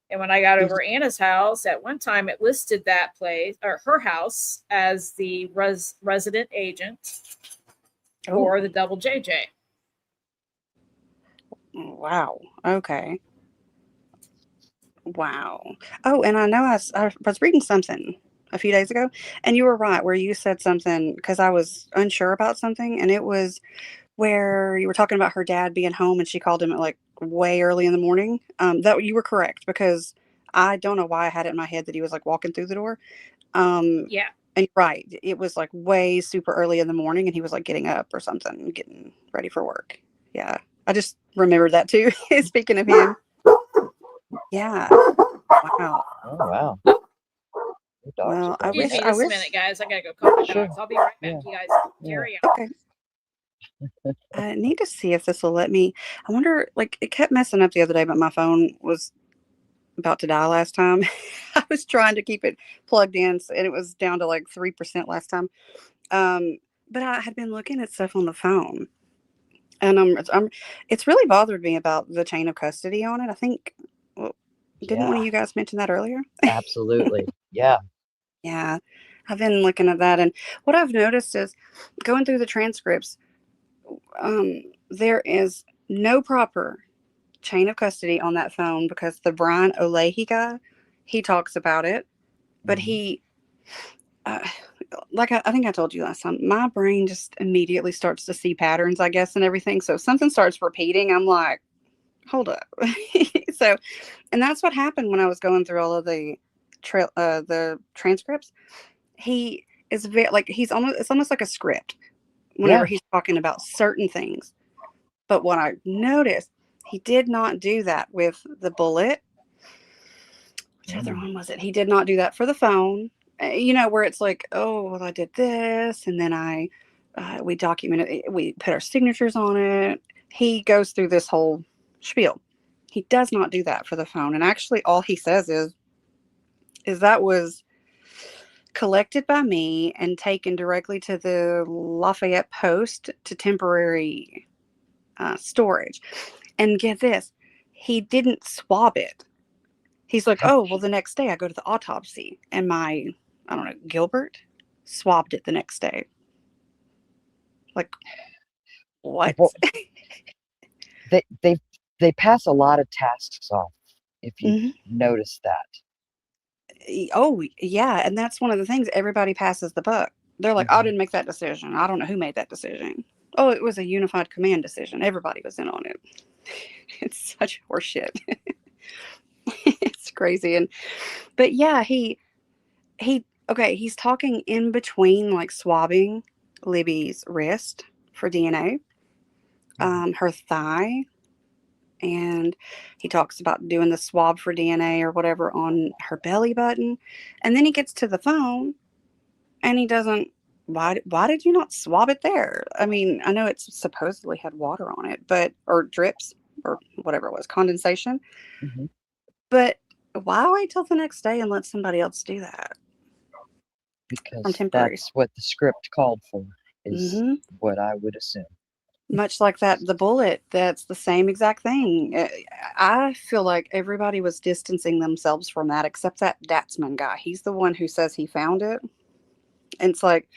and when I got over Anna's house, at one time it listed that place or her house as the resident agent for the double JJ. Wow. Okay. Wow. Oh, and I know I was reading something a few days ago, and you were right where you said something because I was unsure about something, and it was where you were talking about her dad being home and she called him at like way early in the morning. That you were correct because I don't know why I had it in my head that he was like walking through the door. Yeah. And right, it was like way super early in the morning, and he was like getting up or something, getting ready for work. Yeah, I just remembered that too. Speaking of him. Yeah. Wow. Oh wow. Well, I Excuse wish. me I just a wish. minute, guys. I gotta go call my Sure. dogs. I'll be right back. Yeah. You guys Yeah. carry on. Okay. I need to see if this will let me. I wonder. Like, it kept messing up the other day, but my phone was about to die last time. I was trying to keep it plugged in, and it was down to like 3% last time. But I had been looking at stuff on the phone, and it's really bothered me about the chain of custody on it. I think. Well, didn't one of you guys mention that earlier? Absolutely. Yeah. Yeah, I've been looking at that, and what I've noticed is going through the transcripts, there is no proper chain of custody on that phone because the Brian O'Leahy guy, he talks about it, but Mhm. he, like I think I told you last time, my brain just immediately starts to see patterns, I guess, and everything. So if something starts repeating, I'm like, hold up. So, and that's what happened when I was going through all of the transcripts. He is very like it's almost like a script whenever he's talking about certain things. But what I noticed, he did not do that with the bullet. Which other one was it? He did not do that for the phone. Where it's like, oh, well, I did this, and then we documented it, we put our signatures on it. He goes through this whole spiel. He does not do that for the phone. And actually, all he says is, is that was collected by me and taken directly to the Lafayette Post to temporary storage. And get this, he didn't swab it. He's like, oh, well, the next day I go to the autopsy, and my, I don't know, Gilbert swabbed it the next day. Like, what? Well, they pass a lot of tasks off, if you Mhm. notice that. Oh, yeah. And that's one of the things, everybody passes the buck. They're like, I Mhm. didn't make that decision. I don't know who made that decision. Oh, it was a unified command decision. Everybody was in on it. It's such horseshit. It's crazy. But yeah, okay, he's talking in between like swabbing Libby's wrist for DNA, her thigh, and he talks about doing the swab for DNA or whatever on her belly button. And then he gets to the phone and he doesn't. Why did you not swab it there? I mean, I know it's supposedly had water on it, but or drips or whatever it was, condensation. Mhm. But why wait till the next day and let somebody else do that from Because temporary? that's what the script called for, is Hmm. what I would assume. Much like that, the bullet, that's the same exact thing. I feel like everybody was distancing themselves from that except that Datsman guy. He's the one who says he found it. And it's like,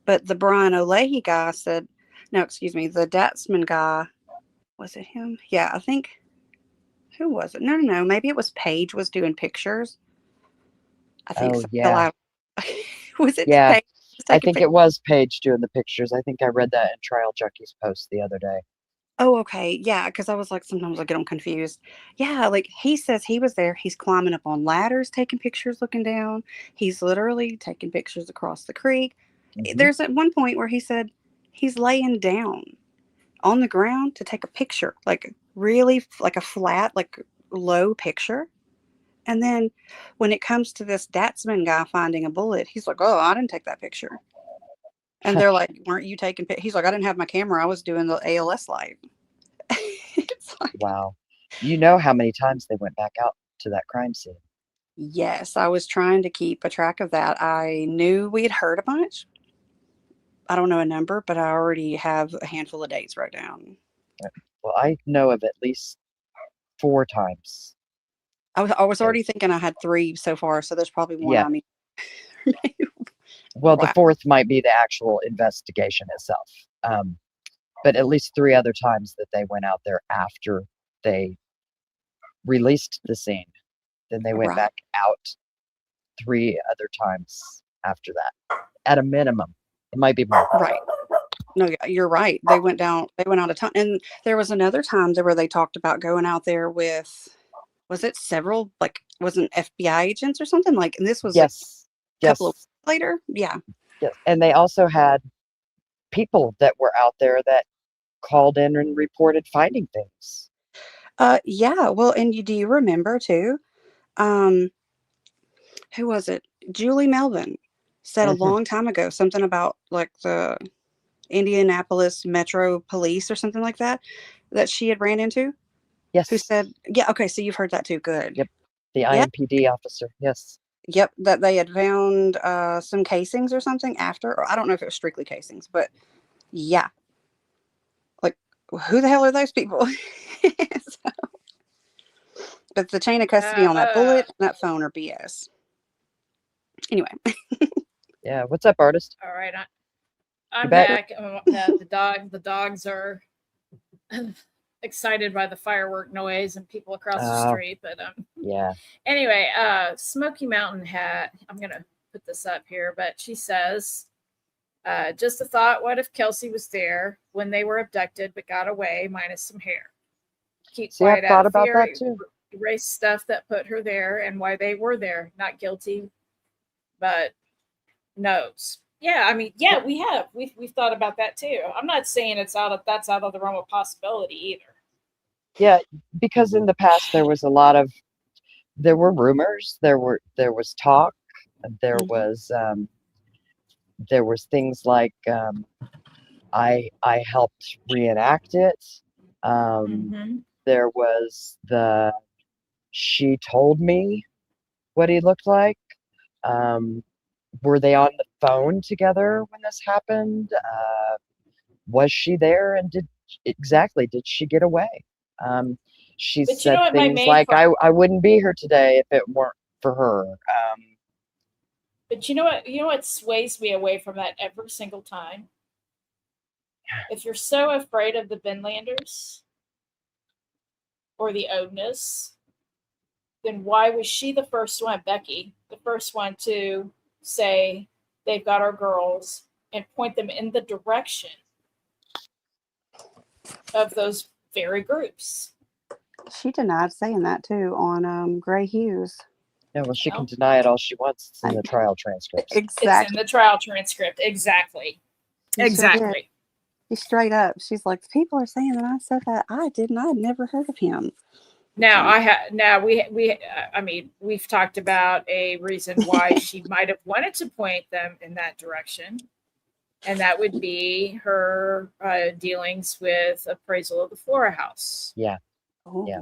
but the Brian O'Leahy guy said, no, excuse me, the Datsman guy, was it him? Yeah, I think, who was it? No. Maybe it was Paige was doing pictures. I think Oh so. yeah, Was it yeah. Paige was I taking think pictures? it was Paige doing the pictures. I think I read that in Trial Junkie's post the other day. Oh, okay. Yeah, because I was like, sometimes I get them confused. Yeah, like he says he was there. He's climbing up on ladders, taking pictures, looking down. He's literally taking pictures across the creek. Hmm. There's at one point where he said he's laying down on the ground to take a picture, like really like a flat, like low picture. And then when it comes to this Datsman guy finding a bullet, he's like, "Oh, I didn't take that picture." And they're like, "Weren't you taking?" He's like, "I didn't have my camera. I was doing the ALS light." It's like, Wow. You know how many times they went back out to that crime scene. yes, I was trying to keep a track of that. I knew we'd heard a bunch. I don't know a number, but I already have a handful of dates wrote down. Well, I know of at least 4 times. I was Uh, already thinking I had three so far, so there's probably one Yeah. I need. Well, the Wow. fourth might be the actual investigation itself. Um, but at least 3 other times that they went out there after they released the scene. Then they went Right. back out 3 other times after that, at a minimum. It might be more. Right. No, yeah, you're right. They went down. They went out a ton, and there was another time there where they talked about going out there with. Was it several? Like, wasn't FBI agents or something? Like, and this was like Yes, a couple of yes, weeks later. Yeah. yes. And they also had people that were out there that called in and reported finding things. Yeah. Well, and do you remember too? Um, who was it? Julie Melvin said a Hmm. long time ago something about like the Indianapolis Metro Police or something like that that she had ran into. Who Yes, said, yeah, okay, so you've heard that too. Good. yep. The Yeah. IMPD officer. Yes. Yep. That they had found some casings or something after, or I don't know if it was strictly casings, but yeah. Like, who the hell are those people? So, but the chain of custody on that Uh, bullet and that phone are BS. Anyway, Yeah. What's up, artist? all right, You I'm back? back. The dogs are excited by the firework noise and people across the Oh, street. But yeah. anyway, Smoky Mountain had. I'm gonna put this up here, but she says, just a thought. What if Kelsey was there when they were abducted but got away, minus some hair? Keep See, I've quiet out thought of about fear. that too. Erase stuff that put her there and why they were there. Not guilty, but knows. Yeah, I mean, yeah, we have. We've thought about that too. I'm not saying that's out of the realm of possibility either. Yeah, because in the past there were rumors, there was talk, mhm, there was things like I helped reenact it. Um, Mm-hmm. there was the she told me. what he looked like. Were they on the phone together when this happened? Was she there, and did she get away? She But you said know what my things main like, I wouldn't be here today if it weren't for her. But you know what? You know what sways me away from that every single time? If you're so afraid of the Binlanders or the Odness, then why was she the first one, Becky, the first one to say they've got our girls and point them in the direction of those very groups? She denied saying that too on Gray Hughes. Yeah, well, she can Well, deny it all she wants. It's in the trial transcripts. it's in Exactly. the trial transcript. Exactly. She sure did. Exactly. She straight up. She's like, people are saying that I said that. I didn't. I'd never heard of him. Now I mean, we've talked about a reason why she might have wanted to point them in that direction, and that would be her dealings with appraisal of the Flora house. Yeah. Oh. Yeah.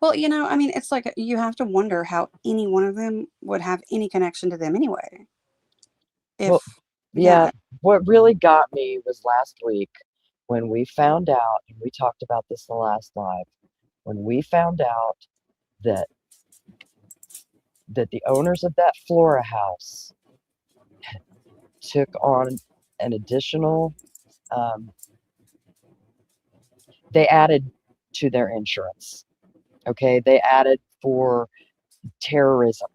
Well, I mean, it's like you have to wonder how any one of them would have any connection to them anyway. Well, yeah, what really got me was last week when we found out, and we talked about this in the last live, when we found out that the owners of that Flora house took on an additional, they added to their insurance. Okay, they added for terrorism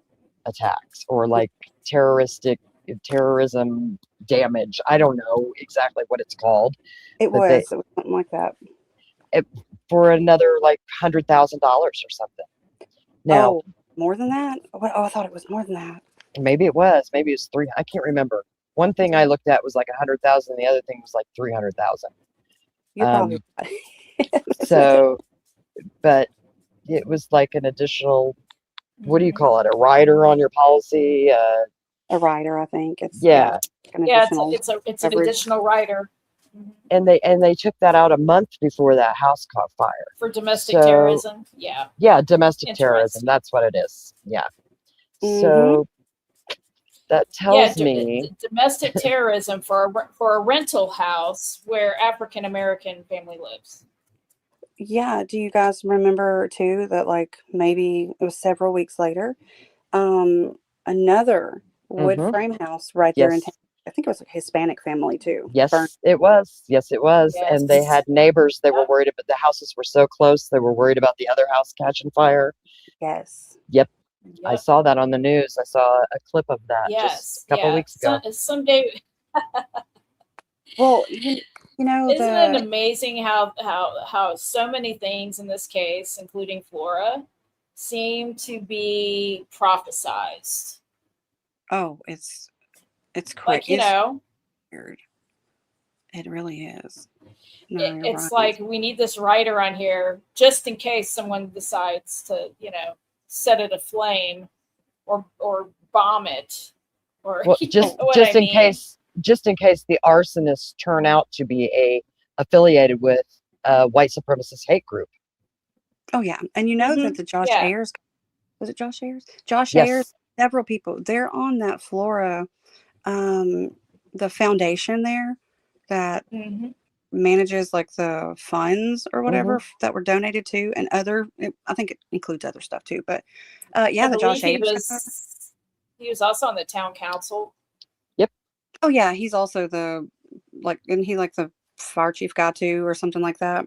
attacks or like terrorism damage. I don't know exactly what it's called. It but was something like that. For another like $100,000 or something. Now, more than that? What? Oh, I thought it was more than that. maybe it was three. I can't remember. One thing I looked at was like 100,000. The other thing was like 300,000. You're probably right. So, but it was like an additional, what do you call it? A rider on your policy? A rider, I think. It's Yeah. An Yeah, additional it's an coverage. additional rider And they took that out a month before that house caught fire. for domestic terrorism. Yeah. Yeah, domestic Interesting. terrorism. That's what it is. Yeah. Mhm. So that tells me domestic terrorism for a rental house where African American family lives. Yeah. Do you guys remember too that like maybe it was several weeks later, another wood frame house right there in Yes. town. I think it was a Hispanic family too. Yes, burned. it was. Yes, it was. Yes. And they had neighbors. They were worried about the houses were so close. They were worried about the other house catching fire. Yes. Yep. I Yep. saw that on the news. I saw a clip of that just a couple weeks ago. Someday. Well, you know, Isn't it amazing how so many things in this case, including Flora, seem to be prophesized? oh, it's Like, crazy. you know, Weird. It really is. No, you're it's right. like we need this writer on here just in case someone decides to, set it aflame or bomb it, or Well, you know just what just I in mean? case the arsonists turn out to be affiliated with a white supremacist hate group. Oh yeah, and you know that the Josh Yeah. Ayers, was it Josh Ayers? Josh Yes. Ayers, several people. They're on that Flora, the foundation there that Mhm. manages like the funds or whatever Mm-hmm. that were donated to, and I think it includes other stuff too. But yeah, I the Josh believe Ayers guy. he was also on the town council. Oh yeah, he's also isn't he like the fire chief guy too, or something like that?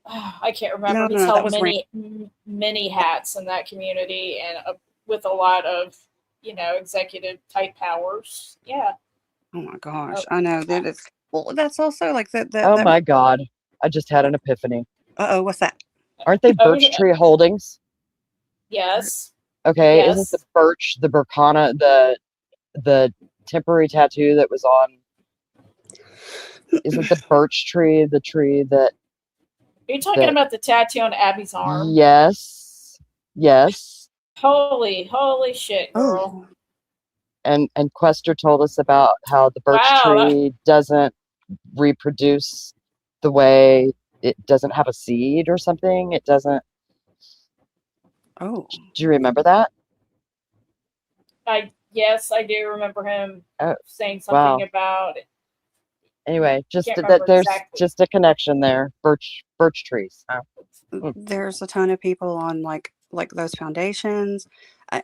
I can't remember. No, He's that held was many hats in that community, and with a lot of executive type powers. Yeah. Oh my gosh, I know that it's. Well, that's also like that. Oh my God. I just had an epiphany. What's that? Aren't they Birch Tree Holdings? Yes. Okay. Yes. Isn't the birch, the Burkana, the temporary tattoo that was on, isn't the birch tree the tree that Are you talking about the tattoo on Abby's arm? Yes. Holy shit, girl. Oh. And Quester told us about how the birch tree doesn't reproduce the way it doesn't have a seed or something. It doesn't. Oh, Do you remember that? Yes, I do remember him Oh, saying wow. something about it. Anyway, just Can't that remember there's exactly. just a connection there. Birch trees. Hmm. there's a ton of people on like those foundations,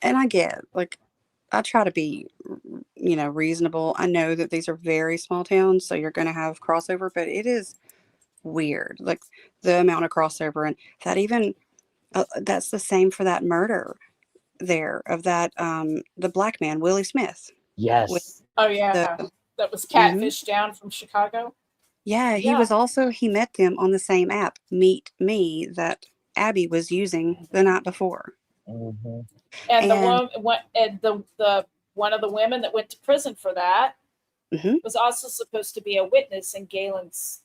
and I get like I try to be, reasonable. I know that these are very small towns, so you're going to have crossover, but it is weird, like the amount of crossover, and that even that's the same for that murder there of that the black man Willie Smith with Yes. Oh the yeah, that was mhm. Catfish down from Chicago. Yeah, Yeah, he met them on the same app, Meet Me, that Abby was using the night before. Hmm. and the And one, and the one of the women that went to prison for that mhm. was also supposed to be a witness in Galen's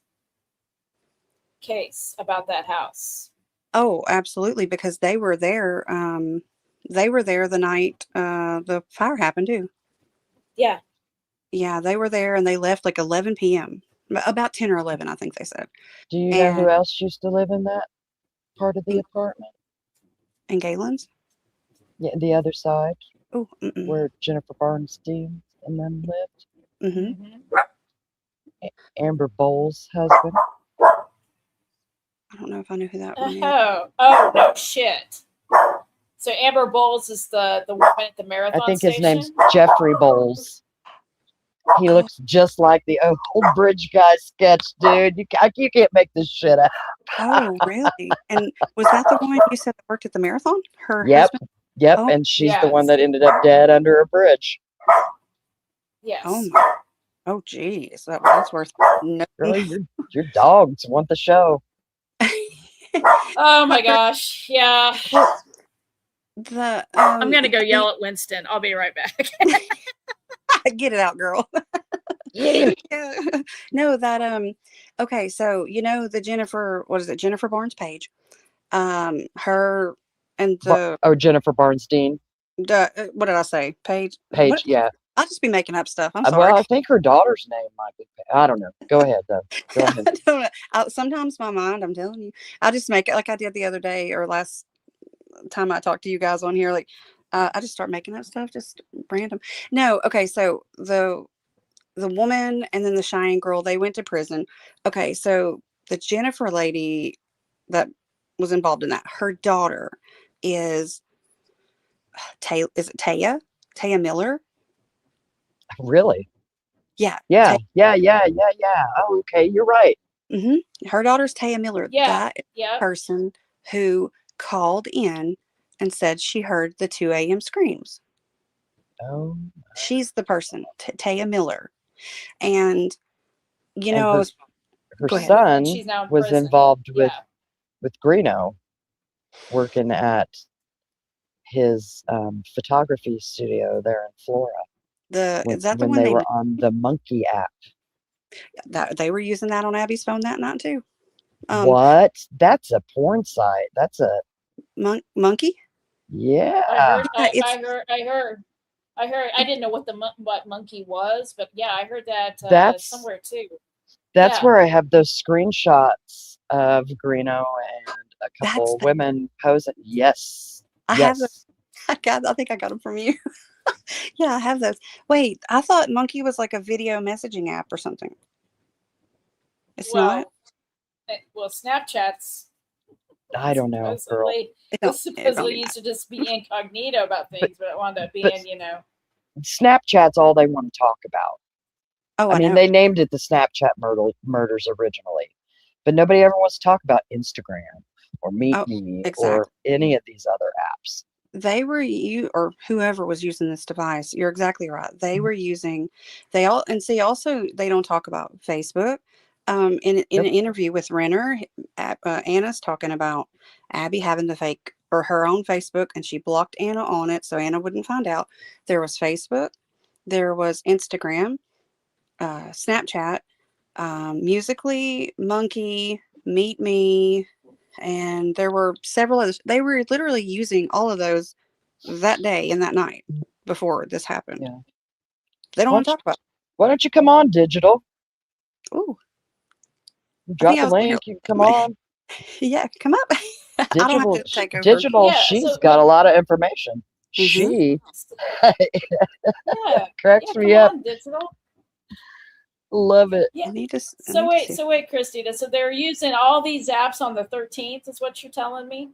case about that house. Oh, absolutely, because they were there the night the fire happened too. Yeah. Yeah, they were there and they left like 11 p.m. About 10 or 11, I think they said. Do you know who And else used to live in that part of the in, apartment? in Galen's. Yeah, the other side Oh, mm-mm. where Jennifer Barnstein and them lived. Mm-hmm. Mm-hmm. Amber Bowles' husband. I don't know if I knew who that one is. Oh no shit. So Amber Bowles is the woman at the I marathon think his name's station. Jeffrey Bowles. He Oh, looks just like the old Bridge Guy sketch, dude. You can't make this shit up. oh, really? And was that the one you said that worked at the marathon? Her Yep, husband? yep. Oh, And she's the one Yes. that ended up dead under a bridge. oh Yes. my. Oh, geez. That's worth noting. Girl, your dogs want the show. Oh my gosh. Yeah. The I'm gonna go yell at Winston. I'll be right back. get it out, girl. Yeah. Yeah. No, that okay, so the Jennifer, what is it, Jennifer Barnes Page? Her and Jennifer Barnstein. what did I say? Page. Page, What? yeah. I'll just be making up stuff. I'm Well, sorry. I think her daughter's name might be. I don't know. Go ahead, though. Go I ahead. don't know. Sometimes my mind, I'm telling you, I'll just make it like I did the other day or last time I talked to you guys on here. Like, I just start making up stuff, just random. No, okay. So the woman and then the Cheyenne girl, they went to prison. Okay, so the Jennifer lady that was involved in that, her daughter is is it Taya? Taya Miller? Really? Yeah, Yeah, Taya. yeah. Oh, okay. You're right. Her daughter's Taya Miller. Yeah. That is the Yep. person who called in and said she heard the 2 a.m. screams. Oh, She's the person, Taya Miller. And, and I her was, her go ahead. And son she's now in was prison. involved Yeah. with Greeno, working at his photography studio there in Flora Is that the when one they they were on the Monkey app. that they were using that on Abby's phone that night too? What? That's a porn site. That's a Monkey? yeah. I heard. Yeah, I heard. I didn't know what what monkey was, but yeah, I heard that That's somewhere too. that's Yeah. where I have those screenshots of Greeno and a that's couple the women posing. Yes, I have the yes. I think I got them from you. Yeah, I have those. Wait, I thought Monkey was like a video messaging app or something. It's not? Well, Snapchat's I don't know, girl. supposedly It was don't supposedly even used to just be incognito about But things, but it wound up but being, Snapchat's all they want to talk about. Oh, I I mean, know. they named it the Snapchat murders originally, but nobody ever wants to talk about Instagram or Meet Oh, Me or exactly. any of these other apps. They were or whoever was using this device. You're exactly right. They were using also they don't talk about Facebook. In Nope. an interview with Renner, Anna's talking about Abby having the fake or her own Facebook, and she blocked Anna on it so Anna wouldn't find out. There was Facebook, there was Instagram, Snapchat, Musically, Monkey, Meet Me, and there were several others. They were literally using all of those that day and that night before this happened. Yeah. They don't Why want don't to you, talk about why don't you come on, Digital? it. Ooh, I Drop think I the was link. You can come on. yeah, come up. I don't have Digital, to take over. digital. Yeah, She's so got a lot of information. Mhm. She yeah, cracks come me up. on, digital. Love it. Yeah. I need to. I So need to see. so wait, Christina. So they're using all these apps on the 13th, is what you're telling me?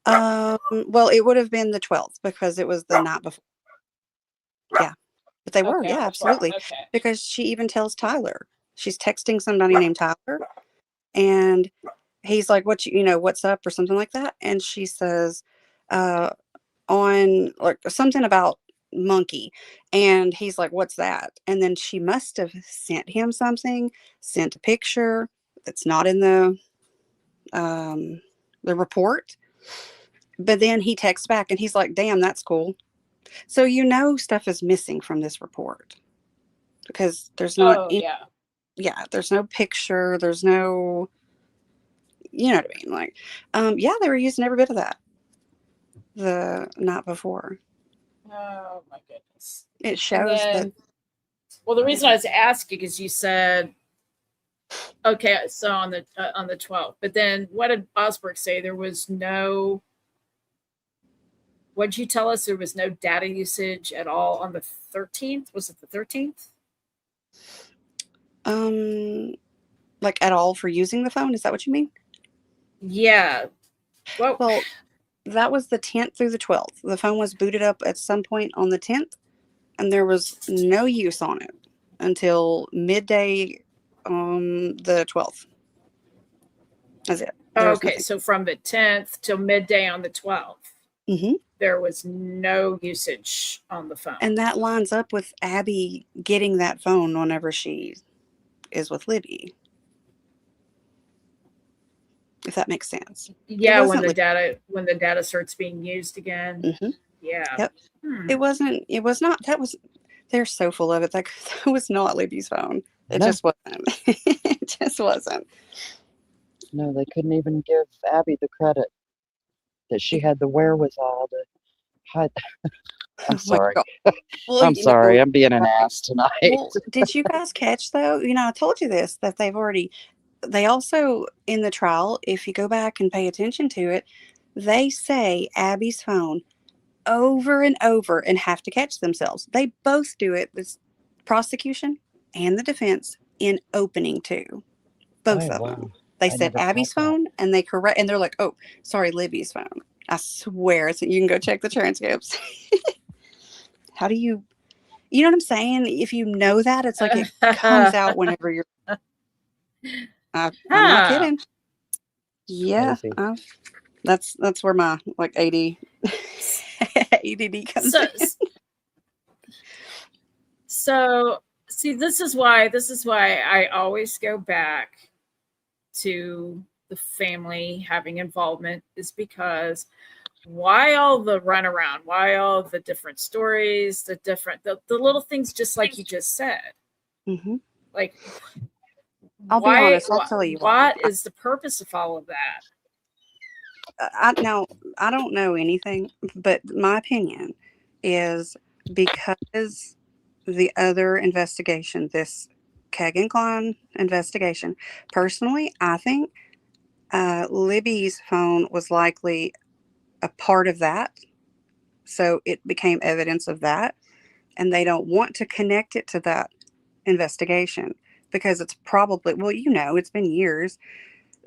Well, it would have been the 12th because it was the night before. Yeah, but they were. Okay, Yeah, on the 12th. absolutely. Okay. Because she even tells Tyler. She's texting somebody named Tyler, and he's like, "What what's up?" or something like that, and she says, uh, on like something about monkey, and he's like, "What's that?" And then she must have sent him something, sent a picture that's not in the report. But then he texts back and he's like, "Damn, that's cool." So stuff is missing from this report because there's not Oh, any, yeah. yeah, there's no picture, there's no, you know what I mean? Like, yeah, they were using every bit of that the night before. Oh, my goodness. It And shows that. then, well, the reason I was asking is you said, okay, so on the 12th, but then what did Osberg say? There was no, what did you tell us? There was no data usage at all on the 13th? Was it the 13th? Like at all for using the phone. Is that what you mean? Yeah. Well, that was the 10th through the 12th. The phone was booted up at some point on the 10th, and there was no use on it until midday on the 12th. That's it. Okay, so from the 10th till midday on the 12th, Mm-hmm. there was no usage on the phone. And that lines up with Abby getting that phone whenever she is with Libby. If that makes sense. Yeah, when the data starts being used again. Mm-hmm. Yeah. Yep. It was not. They're so full of it. That was not Libby's phone. It No. just wasn't. It just wasn't. No, they couldn't even give Abby the credit that she had the wherewithal to hide. I'm sorry. Well, I'm sorry. I'm being an ass tonight. Well, did you guys catch though? I told you this, that they also in the trial, if you go back and pay attention to it, they say Abby's phone over and over and have to catch themselves. They both do it, this prosecution and the defense, in opening too. Both of them. They said Abby's phone and and they're like, "Oh, sorry, Libby's phone." I swear, you can go check the transcripts. How do you know what I'm saying? If you know that, it's like it comes out whenever you're. I'm not kidding. Yeah, that's where my like ADD comes in. So see, this is why I always go back to the family having involvement, is because why all the runaround? Why all the different stories, the little things, just like you just said? Mm-hmm. Like, I'll be honest. I'll tell you what is the purpose of all of that? I don't know anything, but my opinion is because the other investigation, this Kagan Klein investigation, personally, I think Libby's phone was likely a part of that. So it became evidence of that. And they don't want to connect it to that investigation because it's probably, well, it's been years.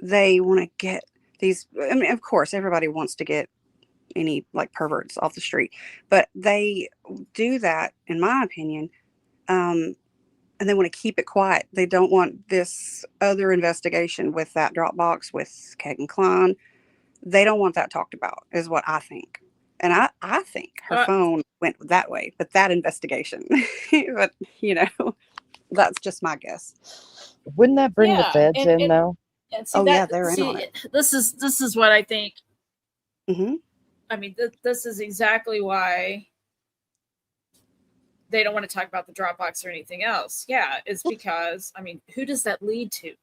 They want to get these, I mean, of course, everybody wants to get any like perverts off the street, but they do that, in my opinion, and they want to keep it quiet. They don't want this other investigation with that Dropbox with Kagan Klein. They don't want that talked about, is what I think. And I think her phone went that way, but that investigation, but that's just my guess. Wouldn't that bring the feds in though? And see, they're in on it. This is what I think. Mm-hmm. I mean, this is exactly why they don't want to talk about the Dropbox or anything else. Yeah, it's because, I mean, who does that lead to?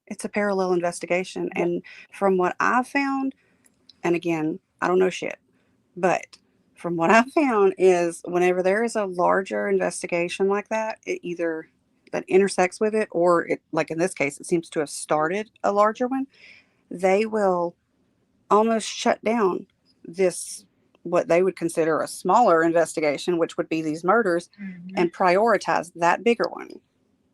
It's a parallel investigation. Yeah. And from what I found, and again, I don't know shit, but from what I found is whenever there is a larger investigation like that, it either that intersects with it, or it, like in this case, it seems to have started a larger one. They will almost shut down this, what they would consider a smaller investigation, which would be these murders, Mhm. and prioritize that bigger one.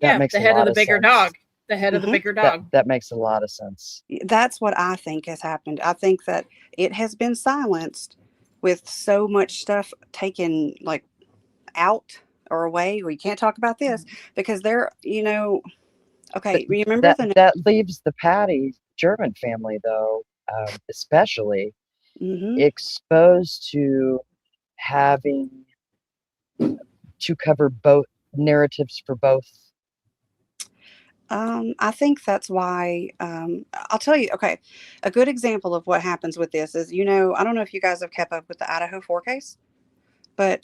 That Yeah, makes the a head of lot the of bigger sense. dog. The head of the Mhm. bigger dog. That makes a lot of sense. That's what I think has happened. I think that it has been silenced with so much stuff taken like out or away, or you can't talk about this because they're, But okay, remember the that leaves the Patty German family, though, especially hmm exposed to having to cover both narratives for both. I think that's why, I'll tell you, okay, a good example of what happens with this is, I don't know if you guys have kept up with the Idaho 4 case, but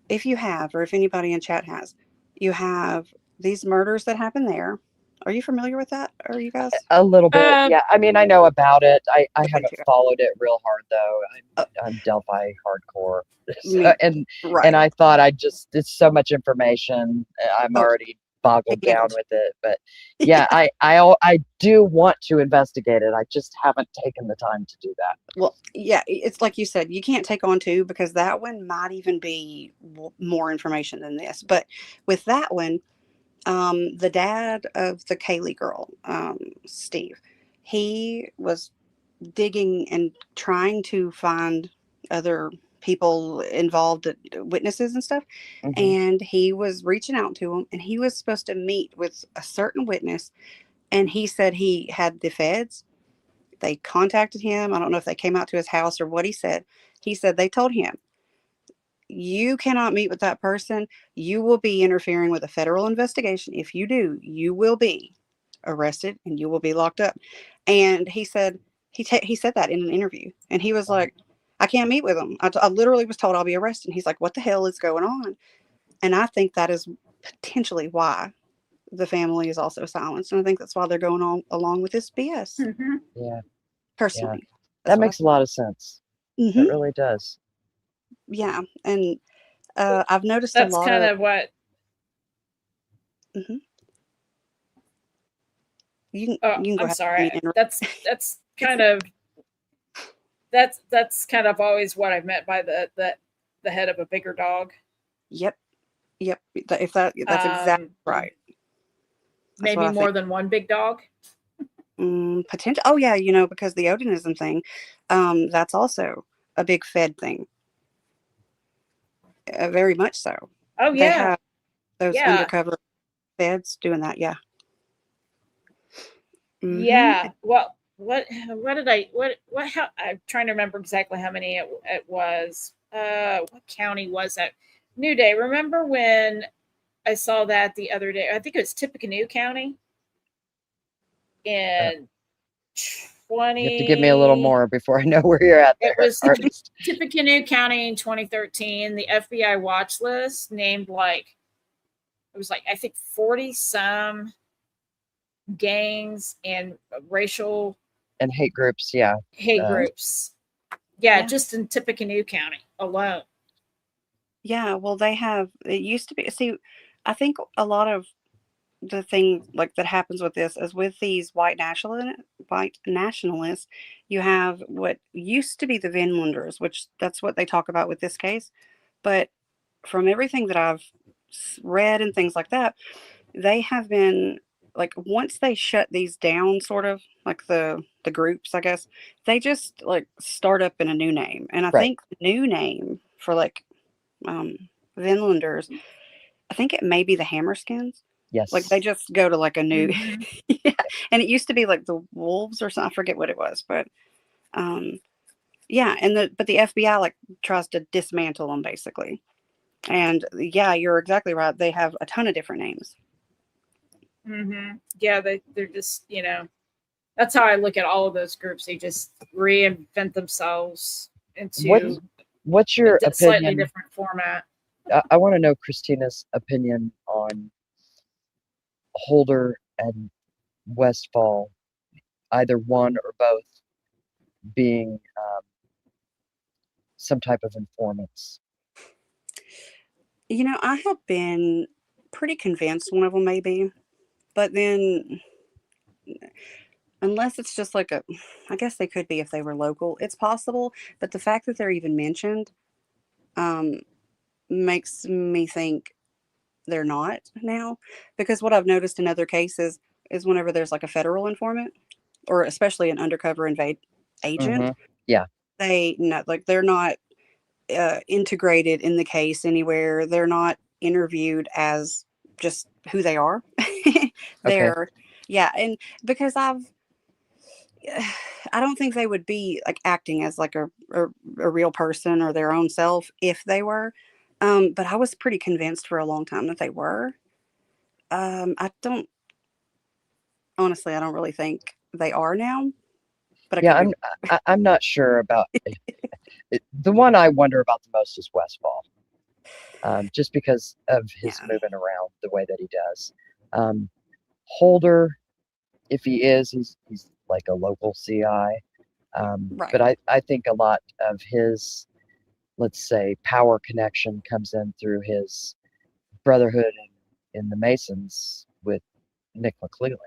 if you have, or if anybody in chat has, you have these murders that happen there. Are you familiar with that? Are you guys? A little bit, Uh, yeah. I mean, I know about it. I Okay, haven't too. followed it real hard though. Uh, I'm Delphi hardcore, me, and right. I thought it's so much information. I'm Oh, already boggled down and with it. But yeah, I do want to investigate it. I just haven't taken the time to do that. well, yeah, it's like you said, you can't take on two because that one might even be more information than this. But with that one, the dad of the Kaylee girl, Steve, he was digging and trying to find other people involved, witnesses and stuff. Hmm. And he was reaching out to him, and he was supposed to meet with a certain witness. And he said he had the feds. They contacted him. I don't know if they came out to his house or what he said. He said they told him, you cannot meet with that person. You will be interfering with a federal investigation. If you do, you will be arrested and you will be locked up. And he said he said that in an interview, and he was like, I can't meet with him. I literally was told I'll be arrested. And he's like, what the hell is going on? And I think that is potentially why the family is also silenced, and I think that's why they're going on along with this BS. mhm. Yeah, yeah, Personally, that's that what I makes a lot of sense. think. It really does. Yeah, and I've noticed a That's lot kind of. of what. Mhm. You Oh, can go I'm ahead. sorry. That's kind of that's kind of always what I meant by the head of a bigger dog. Yep, yep. If that's exactly Um, right. That's what maybe I think. more than one big dog. Potential. Oh yeah, because the Odinism thing, that's also a big Fed thing. Very much so. Oh They yeah, have those yeah, undercover Feds doing that. Yeah. hmm yeah. Well, what did I how I'm trying to remember exactly how many it was. What county was that? New Day. Remember when I saw that the other day? I think it was Tippecanoe County Uh, in you have to give me a little 20. more before I know where you're at It there, was artist. Tippecanoe County in 2013. The FBI watch list named like it was like I think 40 some gangs and racial And hate groups, yeah. hate Uh, groups. Yeah, Yeah. just in Tippecanoe County alone. Yeah. Well, they have. It used to be. See, I think a lot of the thing like that happens with this is with these white nationalists, you have what used to be the Vinlanders, which that's what they talk about with this case. But from everything that I've read and things like that, they have been like once they shut these down, sort of like the groups, I guess, they just like start up in a new name. And I right. think the new name for like um Vinlanders, I think it may be the Hammerskins. Like Yes. they just go to like a new Mm-hmm. yeah. And it used to be like the wolves or something. I forget what it was, but um yeah, and the FBI like tries to dismantle them basically. And yeah, you're exactly right. They have a ton of different names. Mm-hmm. Yeah, they're just that's how I look at all of those groups. They just reinvent themselves What's into what's a your slightly opinion? different format. I want to know Christina's opinion on Holder and Westfall, either one or both, being some type of informants. I had been pretty convinced one of them maybe, but then unless it's just like a, I guess they could be if they were local. It's possible, but the fact that they're even mentioned um, makes me think they're not now. Because what I've noticed in other cases is whenever there's like a federal informant or especially an undercover invade agent, Mm-hmm. Yeah. they not like they're not integrated in the case anywhere. They're not interviewed as just who they are. Okay. They're, yeah, and because I don't think they would be like acting as like a real person or their own self if they were. But I was pretty convinced for a long time that they were. I don't honestly, I don't really think they are now, but I Yeah, could be. I'm not sure about the one I wonder about the most is Westfall, just because of his Yeah, moving around the way that he does. Um, Holder, if he is, he's like a local CI. But right. I think a lot of his, let's say, power connection comes in through his brotherhood in the Masons with Nick McClellan.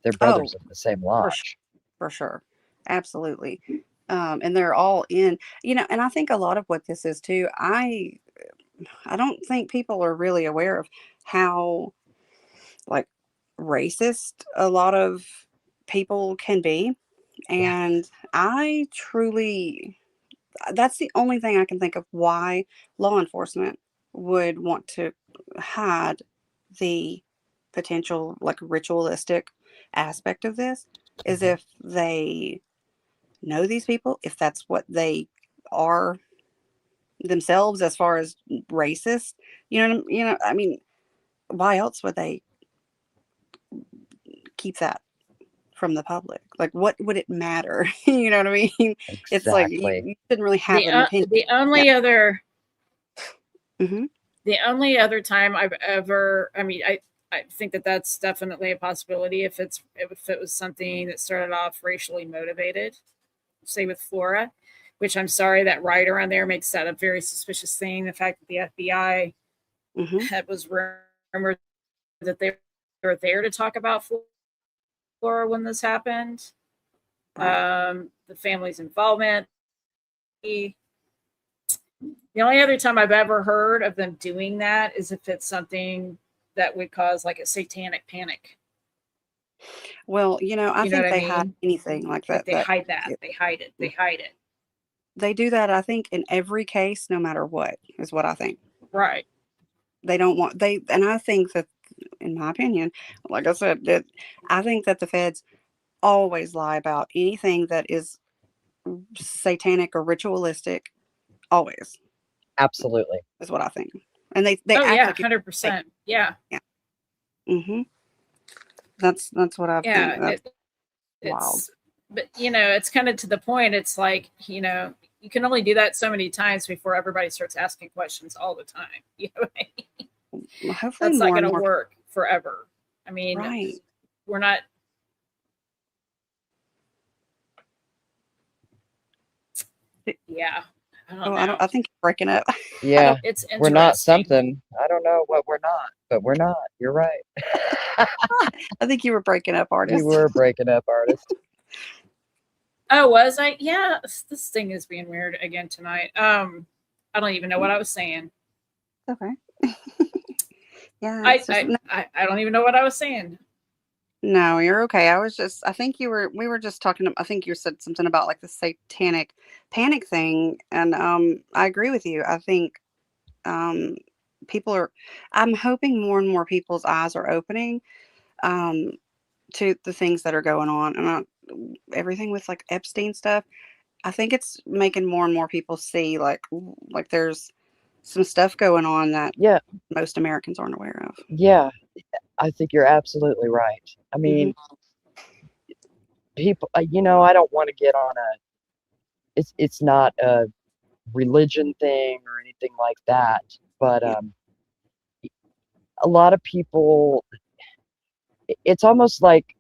They're Oh, brothers in the same for sure, lodge. for sure, absolutely. And they're all in, and I think a lot of what this is too. I don't think people are really aware of how like racist a lot of people can be. Yeah. And I truly, that's the only thing I can think of why law enforcement would want to hide the potential like ritualistic aspect of this is Mhm. if they know these people, if that's what they are themselves as far as racist, I mean, why else would they keep that from the public? Like, what would it matter? You know what I mean? It's like Exactly. you shouldn't really have an opinion. The Yeah. hmm the only other time I've ever, I mean, I think that that's definitely a possibility if it was something that started off racially motivated, say with Flora, which I'm sorry that writer on there makes that a very suspicious thing. The fact that the FBI Hmm. had was rumored that they were there to talk about Flora when this happened. Right. The family's involvement. The only other time I've ever heard of them doing that is if it's something that would cause like a satanic panic. Well, I You know think what I they hide mean? anything like Like that. they hide that. They hide it. They hide it. They do that. I think in every case, no matter what, is what I think. Right. They don't want and I think that, in my opinion, like I said, that I think that the feds always lie about anything that is satanic or ritualistic. Always Absolutely. is what I think, and they Oh act yeah, like it's fake. 100%. Yeah. Yeah. Hmm. That's what I think. Yeah. That's wild. It's but it's kind of to the point. It's like, you can only do that so many times before everybody starts asking questions all the time. You know what I mean? Well, hopefully, That's not more going and to more. work forever. I mean, Right. we're not. Yeah, I don't Oh, I don't. know. I think you're breaking up. I Yeah. don't. It's We're not interesting. something. I don't know what we're not, but we're not. You're right. I think you were breaking up, You artist. were breaking up, artist. Oh, was I? Yeah, this thing is being weird again tonight. I don't even know what I was saying. Okay. Yeah, it's just I don't even know what I was saying. no, you're okay. I was just, I think we were just talking, I think you said something about like the satanic panic thing. And I agree with you. I think um, people are, I'm hoping more and more people's eyes are opening um, to the things that are going on. And everything with like Epstein stuff, I think it's making more and more people see like, like there's some stuff going on that Yeah. most Americans aren't aware of. Yeah. I think you're absolutely right. I Hmm. mean, people, I don't want to get on it's not a religion thing or anything like that, but Yeah. a lot of people, it's almost like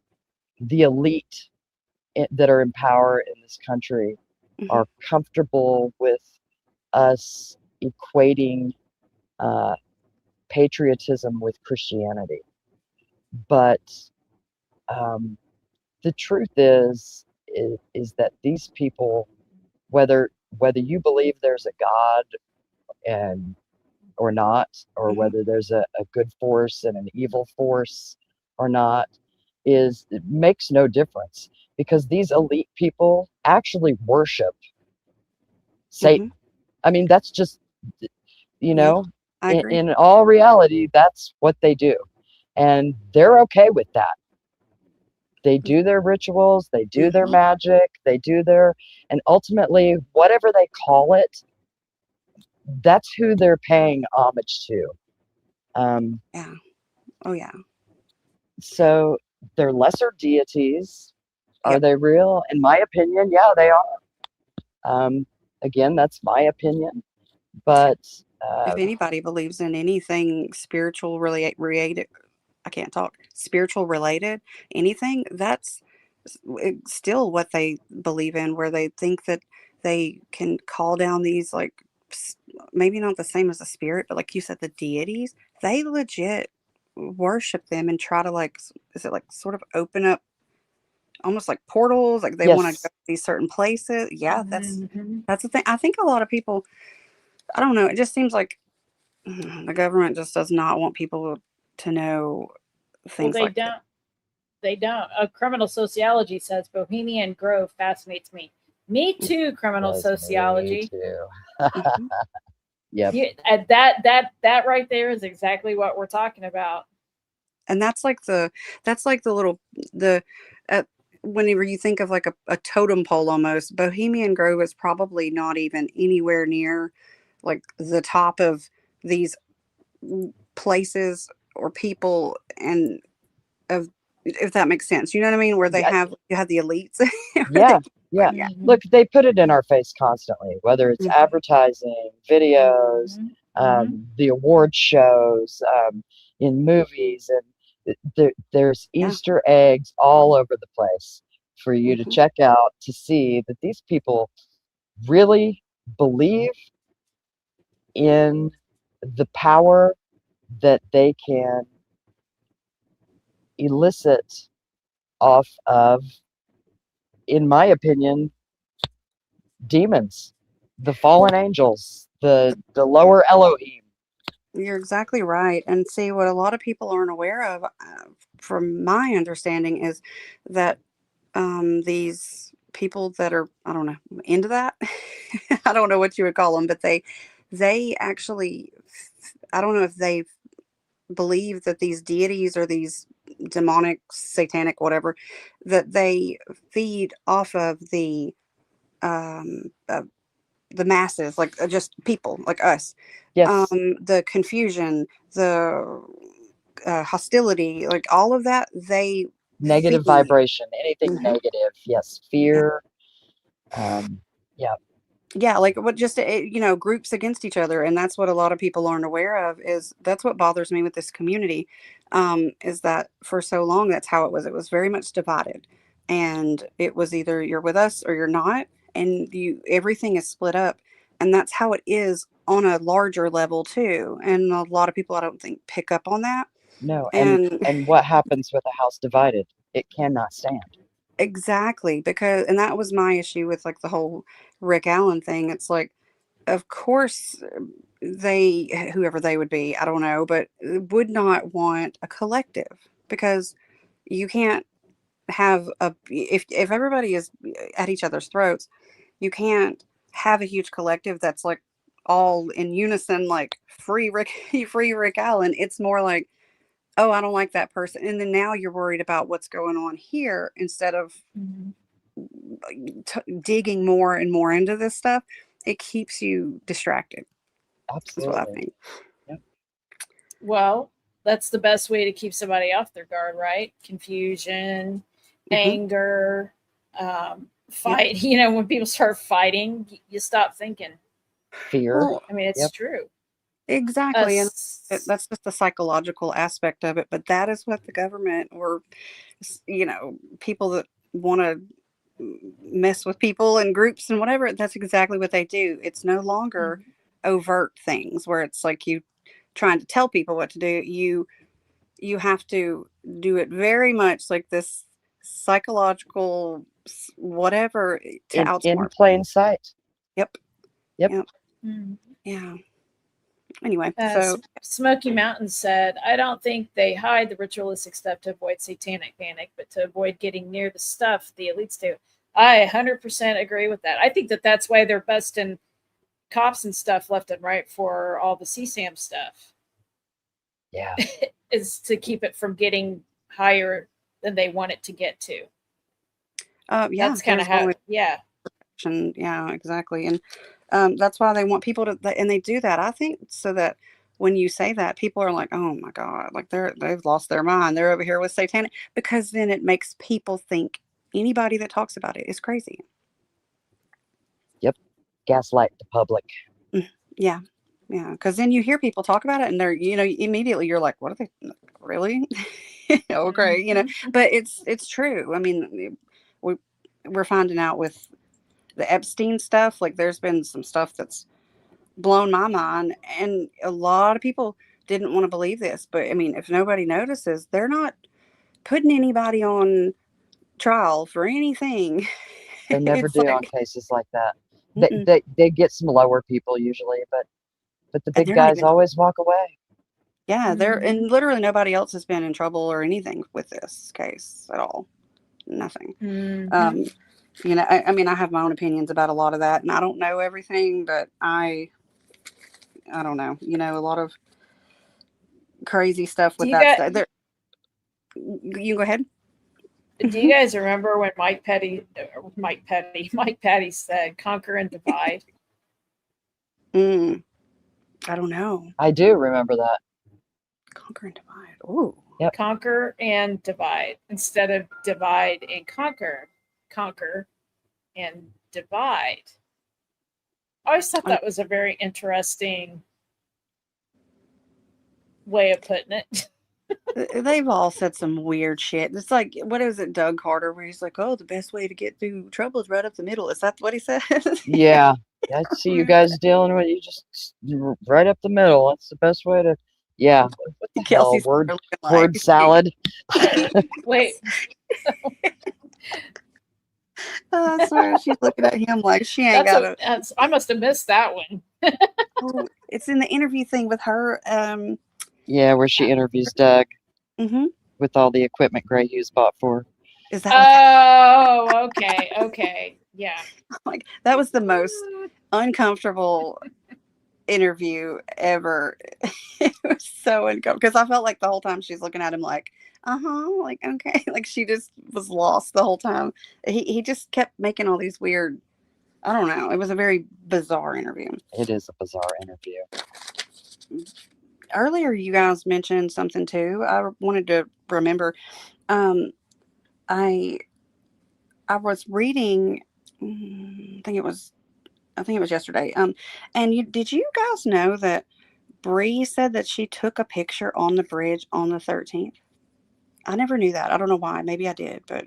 the elite that are in power in this country Hmm. are comfortable with us equating uh, patriotism with Christianity. But um, the truth is that these people, whether you believe there's a God and or not, or Hmm. whether there's a good force and an evil force or not, is it makes no difference because these elite people actually worship Hmm. Satan. I mean, that's just, you Yeah, know, I agree. in all reality, that's what they do. And they're okay with that. They do their rituals, they do their Hmm. magic, they do their, and ultimately, whatever they call it, that's who they're paying homage to. Um, Yeah. Oh yeah. so they're lesser deities. Are Yep. they real? In my opinion, yeah, they are. Um, again, that's my opinion. But If uh, anybody believes in anything spiritual related, I can't talk, spiritual related, anything, that's still what they believe in, where they think that they can call down these, like, maybe not the same as a spirit, but like you said, the deities, they legit worship them and try to, like, is it like sort of open up almost like portals, like they want to go yes, to these certain places. Yeah, Mhm. that's the thing. I think a lot of people, I don't know, it just seems like the government just does not want people to know Well, things they like that. don't. They don't. Criminal sociology says Bohemian Grove fascinates me. Me too. Criminal does me sociology. too. Mhm. Yep. You, that right there is exactly what we're talking about. And that's like the little the uh, whenever you think of like a totem pole, almost Bohemian Grove is probably not even anywhere near like the top of these places or people, and of, if that makes sense, you know what I mean, where they Yeah, have, you have the elites where yeah, they, yeah. yeah. Mhm. Look, they put it in our face constantly, whether it's Mhm. advertising, videos, Mhm. Mhm. the award shows, in movies, and there's Yeah. Easter eggs all over the place for you to Hmm. check out to see that these people really believe in the power that they can elicit off of, in my opinion, demons, the Well, fallen angels, the lower Elohim. you're exactly right. And see, what a lot of people aren't aware of, from my understanding, is that these people that are, I don't know, into that, I don't know what you would call them, but they actually, I don't know if they believe that these deities or these demonic, satanic, whatever, that they feed off of um, uh, the masses, like just people like us, Yes, the confusion, the hostility, like all of that, they negative feed. vibration, anything Hmm. negative. Yes, Yeah. fear. Yeah, Yeah, like what, just groups against each other, and that's what a lot of people aren't aware of. Is that's what bothers me with this community, is that for so long that's how it was. It was very much divided, and it was either you're with us or you're not, and you everything is split up, and that's how it is on a larger level too. And a lot of people, I don't think, pick up on that. no, And and what happens with a house divided? It cannot stand. exactly, because and that was my issue with like the whole Rick Allen thing. It's like, of course, they, whoever they would be, I don't know, but would not want a collective, because you can't have a, if everybody is at each other's throats, you can't have a huge collective that's like all in unison, like free Rick, free Rick Allen. It's more like, oh, I don't like that person, and then now you're worried about what's going on here instead of Mhm. digging more and more into this stuff. It keeps you distracted, is what I Absolutely. think. Yep. Well, that's the best way to keep somebody off their guard, right? Confusion, Hmm. anger, Yep. fight. You know, when people start fighting, you stop thinking. Fear. Well, I mean, it's Yep. true. exactly. And Us. that's just the psychological aspect of it. But that is what the government, or, people that want to mess with people and groups and whatever, that's exactly what they do. It's no longer Mhm. overt things where it's like you trying to tell people what to do. You have to do it very much like this psychological whatever to in outsmart. plain sight. Yep. Yep. Yep. Mm. Yeah. Anyway, Uh, so Smoky Mountain said, I don't think they hide the ritualistic stuff to avoid satanic panic, but to avoid getting near the stuff the elites do. I 100% agree with that. I think that that's why they're busting cops and stuff left and right for all the CSAM stuff, Yeah. is to keep it from getting higher than they want it to get to. yeah, That's kind of there's how, always yeah. action. Yeah, exactly. And that's why they want people to, and they do that, I think, so that when you say that, people are like, oh my God, like they've lost their mind. They're over here with satanic, because then it makes people think anybody that talks about it is crazy. Gaslight the public. Yeah. Yeah. Because then you hear people talk about it and they're, immediately you're like, what are they really? Okay. But it's true. I mean, we're finding out with the Epstein stuff, like there's been some stuff that's blown my mind, and a lot of people didn't want to believe this, but I mean, if nobody notices, they're not putting anybody on trial for anything. They never It's do on like, cases like that. mm-mm. They get some lower people usually, but the And big they're not guys even, always walk away. yeah, they're, Mhm. and literally nobody else has been in trouble or anything with this case at all. Nothing. Mhm. I mean, I have my own opinions about a lot of that, and I don't know everything, but I don't know, a lot of crazy stuff Do with you that got? stuff. There, you go ahead. Do you guys remember when Mike Petty said, "Conquer and divide"? Mm, I don't know. I do remember that. Conquer and divide. Oh, Yep. Conquer and divide instead of divide and conquer. Conquer and divide. I always thought that was a very interesting way of putting it. they've all said some weird shit. It's like, what is it, Doug Carter, where he's like, "Oh, the best way to get through trouble is right up the middle." Is that what he says? Yeah. I see you guys dealing with you just right up the middle. That's the best way to. Yeah. What the hell? Kelsey's looking like, Word salad. Wait, I swear she's looking at him like she ain't got a. I must have missed that one. Oh, it's in the interview thing with her. Yeah, where she interviews Doug Mm-hmm. with all the equipment Gray Hughes bought for her. Is that what that, Oh, okay, yeah. like, that was the most uncomfortable interview ever. It was so uncomfortable because I felt like the whole time she's looking at him like, like, okay, like she just was lost the whole time. He just kept making all these weird, I don't know. It was a very bizarre interview. It is a bizarre interview. Earlier, you guys mentioned something too. I wanted to remember. I was reading. I think it was yesterday. And did you guys know that Bree said that she took a picture on the bridge on the 13th? I never knew that. I don't know why. Maybe I did, but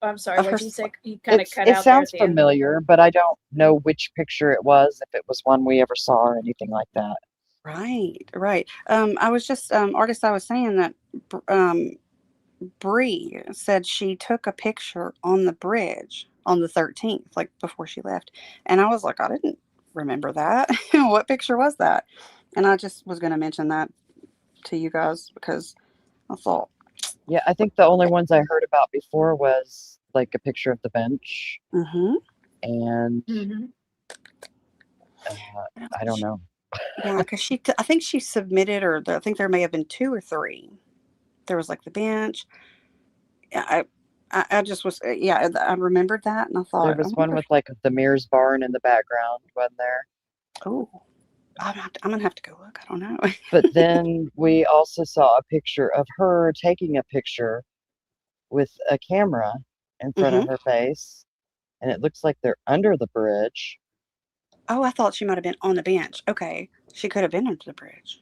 I'm sorry, of what her. did you say? You kind of cut it out there at sounds the end. familiar, but I don't know which picture it was, if it was one we ever saw or anything like that. Right. I was just artist. I was saying that Bree said she took a picture on the bridge on the 13th, like before she left, and I was like, I didn't remember that. What picture was that? And I just was going to mention that to you guys because I thought, Yeah, I think the only ones I heard about before was like a picture of the bench, mm-hmm. and I don't know. Yeah, because I think she submitted, or I think there may have been two or three. There was like the bench. Yeah, I just was, yeah, I remembered that, and I There thought, I was one wonder with like the Mears barn in the background, wasn't there? oh, I'm gonna have to go look. I don't know. But then we also saw a picture of her taking a picture with a camera in front of Mm-hmm. her face, and it looks like they're under the bridge. Oh, I thought she might have been on the bench. Okay, she could have been under the bridge.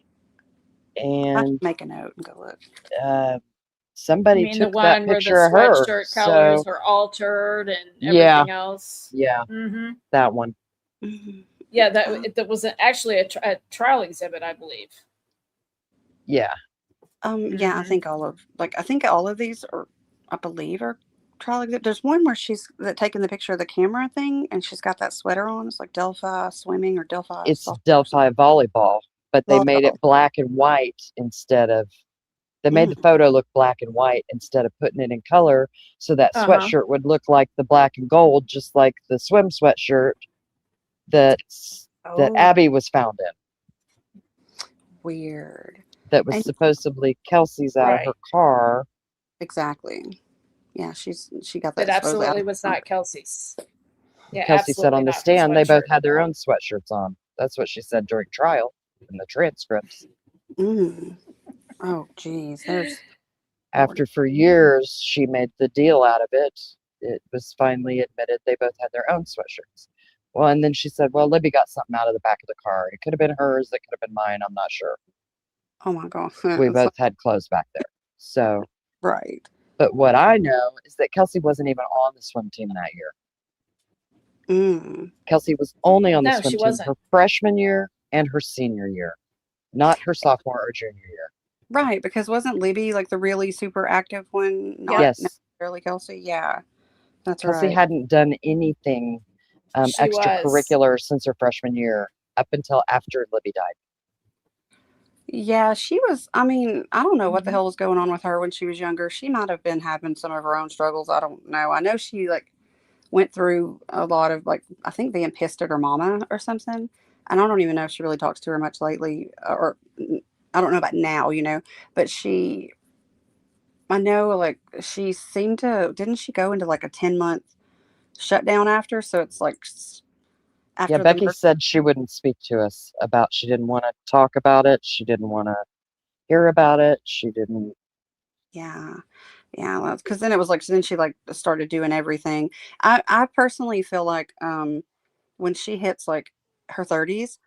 I'll And make a note and go look. You somebody mean the took that one where the picture of her. sweatshirt So colors were altered and yeah, everything else? yeah, Mm-hmm. that one. Mm-hmm. Yeah, that was actually a trial exhibit, I believe. Yeah, Yeah, I Hmm. think all of these are, I believe, are trial exhibit. There's one where she's taking the picture of the camera thing, and she's got that sweater on. It's like Delphi swimming or Delphi It's softball or something. Delphi volleyball, but they made Volleyball. it black and white instead of, they made Mm. the photo look black and white instead of putting it in color, so that Uh-huh. sweatshirt would look like the black and gold, just like the swim sweatshirt that that Oh, Abby was found in, weird. that was And supposedly Kelsey's out of her Right. car. exactly. Yeah, she got It that supposedly out absolutely of was her trunk. not Kelsey's. Yeah, Kelsey said absolutely on the not her stand they both sweatshirt. had their own sweatshirts on. That's what she said during trial in the transcripts. Mm. Oh, geez. There's Lord. After for years she made the deal out of it, it was finally admitted they both had their own sweatshirts. Well, and then she said, well, Libby got something out of the back of the car. It could have been hers, it could have been mine, I'm not sure. Oh my God. We It's both like, had clothes back there. So, right. but what I know is that Kelsey wasn't even on the swim team that year. Mm. Kelsey was only on the No, swim she team wasn't. her freshman year and her senior year, not her sophomore or junior year. Right, because wasn't Libby like the really super active one? Not Yep. Yes, necessarily Kelsey. Yeah, that's Kelsey right. hadn't done anything She was. extracurricular since her freshman year up until after Libby died. Yeah, she was. I mean, I don't know what the Mhm. hell was going on with her when she was younger. She might have been having some of her own struggles. I don't know. I know she like went through a lot of like I think being pissed at her mama or something. And I don't even know if she really talks to her much lately, or I don't know about now, But I know like she seemed to didn't she go into like a 10-month shutdown after? So it's like Yeah, after the Becky murder. said she wouldn't speak to us about, she didn't want to talk about it. She didn't want to hear about it. She didn't. Yeah. Yeah, because then it was like then she like started doing everything. I personally feel like when she hits like her 30s,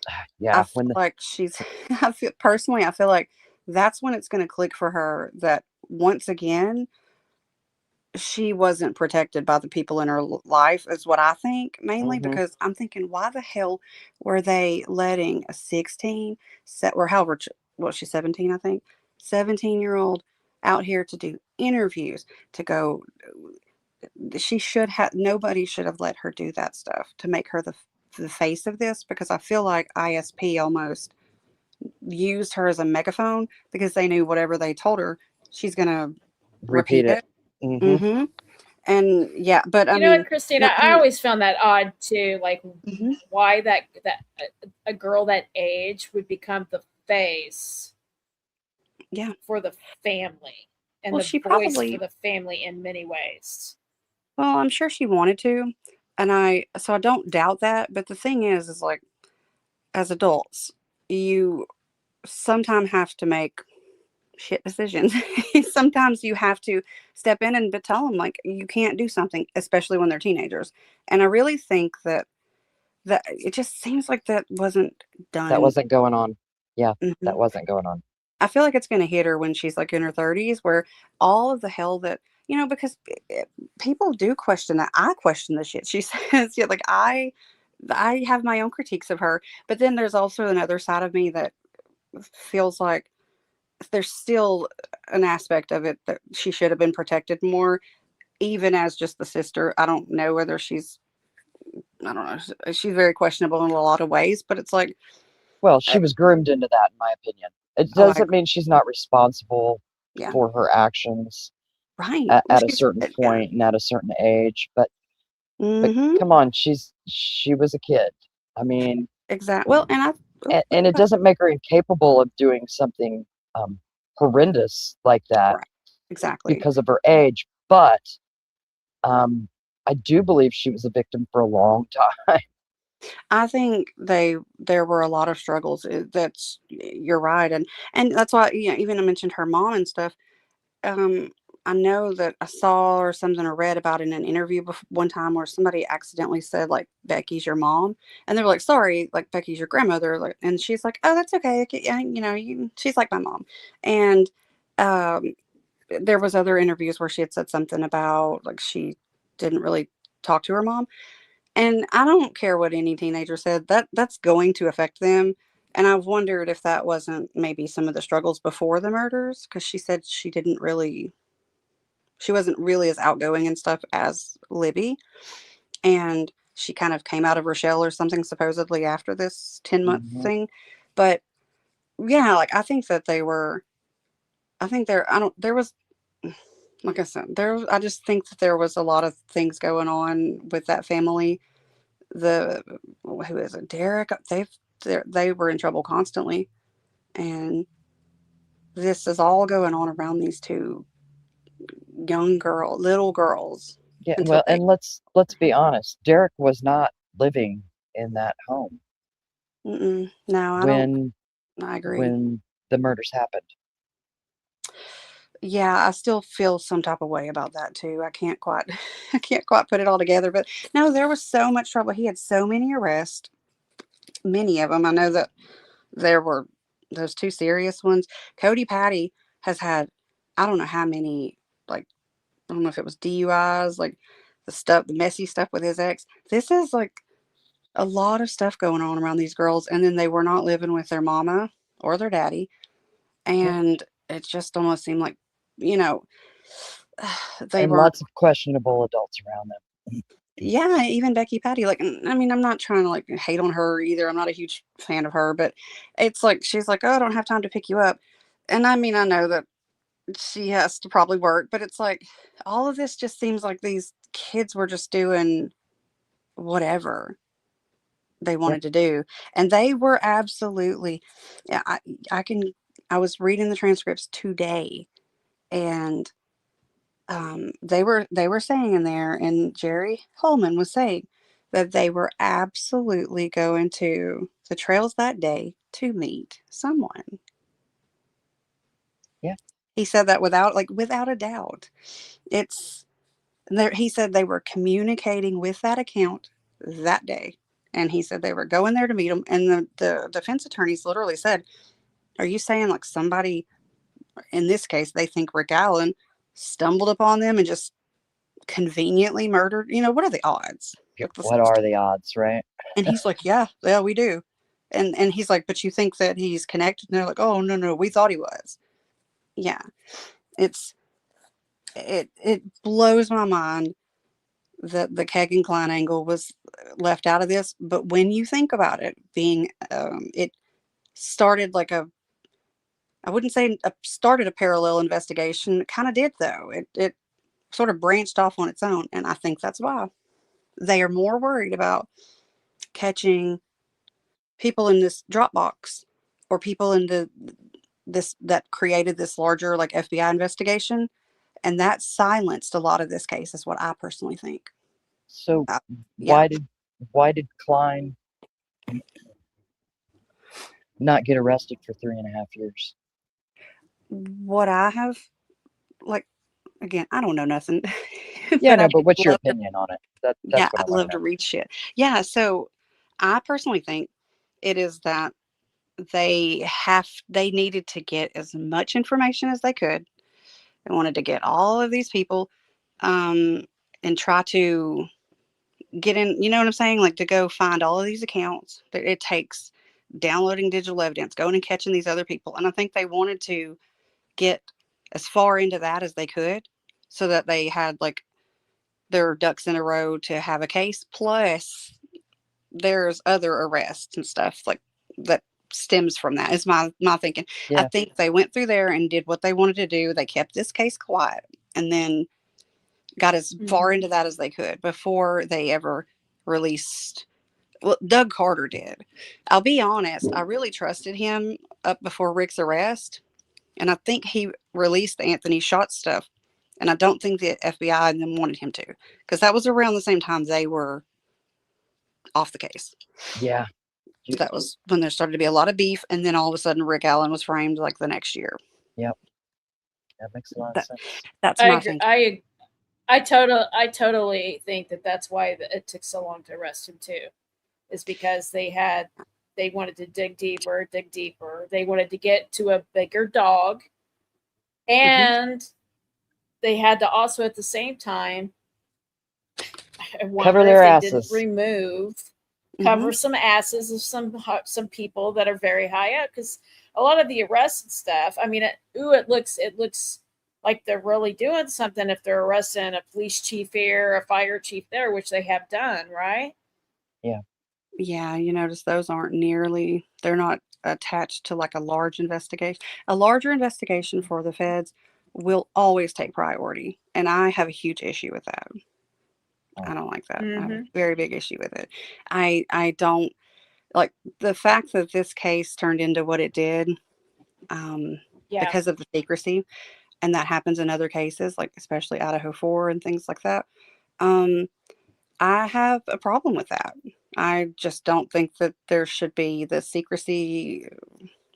I Yeah, feel when the, like she's I feel like that's when it's going to click for her that once again she wasn't protected by the people in her life is what I think, mainly hmm because I'm thinking why the hell were they letting a 16 set or however well she's 17 I think 17-year-old out here to do interviews to go she should have nobody should have let her do that stuff to make her the face of this because I feel like ISP almost used her as a megaphone because they knew whatever they told her she's going to repeat repeat it. it. hmm Mhm. And yeah, but I You know mean, what, Christina? not I to always found that odd too. Like mhm. why that a girl that age would become the face Yeah. for the family and Well, the she voice for probably the family in many ways. well, I'm sure she wanted to, and I don't doubt that, but the thing is like as adults, you sometimes have to make shit decisions. Sometimes you have to step in and but tell them like you can't do something, especially when they're teenagers. And I really think that it just seems like that wasn't That done. wasn't going on. Yeah, that Mhm. wasn't going on. I feel like it's going to hit her when she's like in her 30s, where all of the hell that, because people do question that. I question the shit she says. Yeah, like I have my own critiques of her, but then there's also another side of me that feels like there's still an aspect of it that she should have been protected more, even as just the sister. I don't know whether I don't know, she's very questionable in a lot of ways, but it's like, Well, uh, she was groomed into that, in my opinion. It oh, I doesn't mean she's not responsible yeah, for her actions right. Well, at a she's, certain yeah. point and at a certain age, but Mm-hmm. come on, she was a kid. I mean, Exactly. Well, and and it doesn't make her incapable of doing something um, horrendous like that right, exactly. because of her age. But um, I do believe she was a victim for a long time. I think there were a lot of struggles. That's you're right, and that's why even I mentioned her mom and stuff. Um, I know that I saw or something or read about in an interview one time where somebody accidentally said like Becky's your mom, and they were like, sorry, like Becky's your grandmother, like, and she's like, oh, that's okay, yeah, she's like my mom, and um, there was other interviews where she had said something about like she didn't really talk to her mom. And I don't care what any teenager said, that's going to affect them And I've wondered if that wasn't maybe some of the struggles before the murders, because she said she wasn't really as outgoing and stuff as Libby. And she kind of came out of her shell or something, supposedly after this 10-month Mhm. thing. But yeah, like I think that they were, I think there, I don't, there was, like I said, I just think that there was a lot of things going on with that family. The, who is it, Derek? They were in trouble constantly. And this is all going on around these two little girls Yeah, until well, they, and let's be honest. Derek was not living in that home no, when I agree. when the murders happened. Yeah, I still feel some type of way about that too. I can't quite put it all together. But no, there was so much trouble. He had so many arrests, many of them. I know that there were those two serious ones. Cody Patty has had, I don't know how many, like, I don't know if it was DUIs, like the messy stuff with his ex. This is like a lot of stuff going on around these girls. And then they were not living with their mama or their daddy. Yeah, And it just almost seemed like, you know, they and weren't. lots of questionable adults around them. Yeah, even Becky Patty, like, I mean, I'm not trying to like hate on her either. I'm not a huge fan of her, but it's like she's like, "Oh, I don't have time to pick you up." And I mean, I know that she has to probably work, but it's like all of this just seems like these kids were just doing whatever they Yeah, wanted to do. And they were absolutely, yeah, I can, I was reading the transcripts today, and they were saying in there, and Jerry Holman was saying that they were absolutely going to the trails that day to meet someone. yeah. He said that without a doubt. It's there. He said they were communicating with that account that day, and he said they were going there to meet them. And the defense attorneys literally said, "Are you saying like somebody in this case they think Rick Allen stumbled upon them and just conveniently murdered? You know, what are the odds?" Yeah, Like this, what are the odds, right? and he's like, yeah, we do. And he's like, but you think that he's connected? And they're like, oh no, we thought he was. Yeah, it's it blows my mind that the Kegan Klein angle was left out of this. But when you think about it, being it started like a, I wouldn't say started a parallel investigation. It kind of did though. It sort of branched off on its own, and I think that's why they are more worried about catching people in this Dropbox or people in this that created this larger like FBI investigation, and that silenced a lot of this case. Is what I personally think. So Uh, yeah, why did Klein not get arrested for 3.5 years? what I have, like, again, I don't know nothing, Yeah, but I no, but what's your love to. opinion on it? That's Yeah, what I I want to love to know. read shit. Yeah, so I personally think it is that they needed to get as much information as they could. They wanted to get all of these people, um, and try to get in, you know what I'm saying? Like to go find all of these accounts. It takes downloading digital evidence, going and catching these other people. And I think they wanted to get as far into that as they could so that they had like their ducks in a row to have a case. Plus, there's other arrests and stuff like that stems from that, is my thinking. I Yeah. think they went through there and did what they wanted to do. They kept this case quiet and then got as far into that as they could before they ever released. Well, Doug Carter did. I'll be honest, I really trusted him up before Rick's arrest, and I think he released the Anthony Shot stuff, and I don't think the FBI and them wanted him to, because that was around the same time they were off the case. Yeah. You, That was when there started to be a lot of beef, and then all of a sudden Rick Allen was framed like the next year. yep. That makes a lot of That sense. that's I my agree. thinking. I totally think that that's why it took so long to arrest him too, is because they wanted to dig deeper. They wanted to get to a bigger dog, Hmm. and they had to also at the same time. I Cover wonder if their they didn't asses. remove cover some asses of some people that are very high up, because a lot of the arrests and stuff, I mean, it looks like they're really doing something if they're arresting a police chief here, a fire chief there, which they have done, right? Yeah, you notice those they're not attached to like a large investigation. A larger investigation for the feds will always take priority. And I have a huge issue with that. I don't like that. I have a very big issue with it. I don't like the fact that this case turned into what it did, Yeah. because of the secrecy, and that happens in other cases, like especially Idaho 4 and things like that. I have a problem with that. I just don't think that there should be the secrecy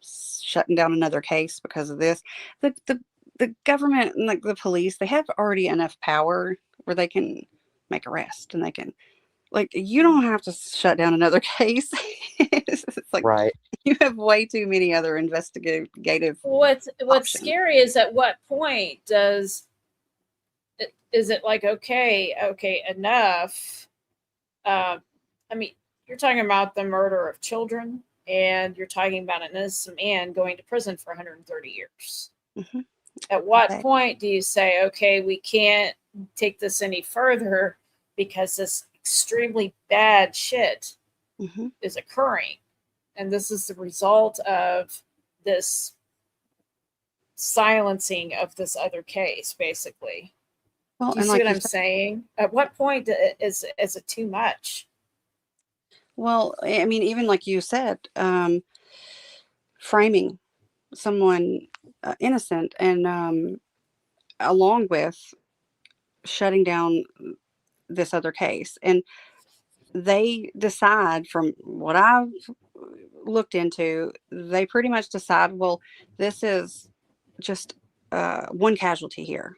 shutting down another case because of this. The government and like the police, they have already enough power where they can make arrests, and they can, like, you don't have to shut down another case. It's like Right. you have way too many other investigative. What's options. scary is at what point is it like, okay, enough? I mean, you're talking about the murder of children, and you're talking about an innocent man going to prison for 130 years. Mm-hmm. At what point do you say, okay, we can't take this any further because this extremely bad shit is occurring, and this is the result of this silencing of this other case, basically? Well, do you see what I'm saying? At what point is it too much? Well, I mean, even like you said, framing someone innocent, and along with shutting down this other case, and they decide, from what I've looked into, they pretty much decide, well, this is just one casualty here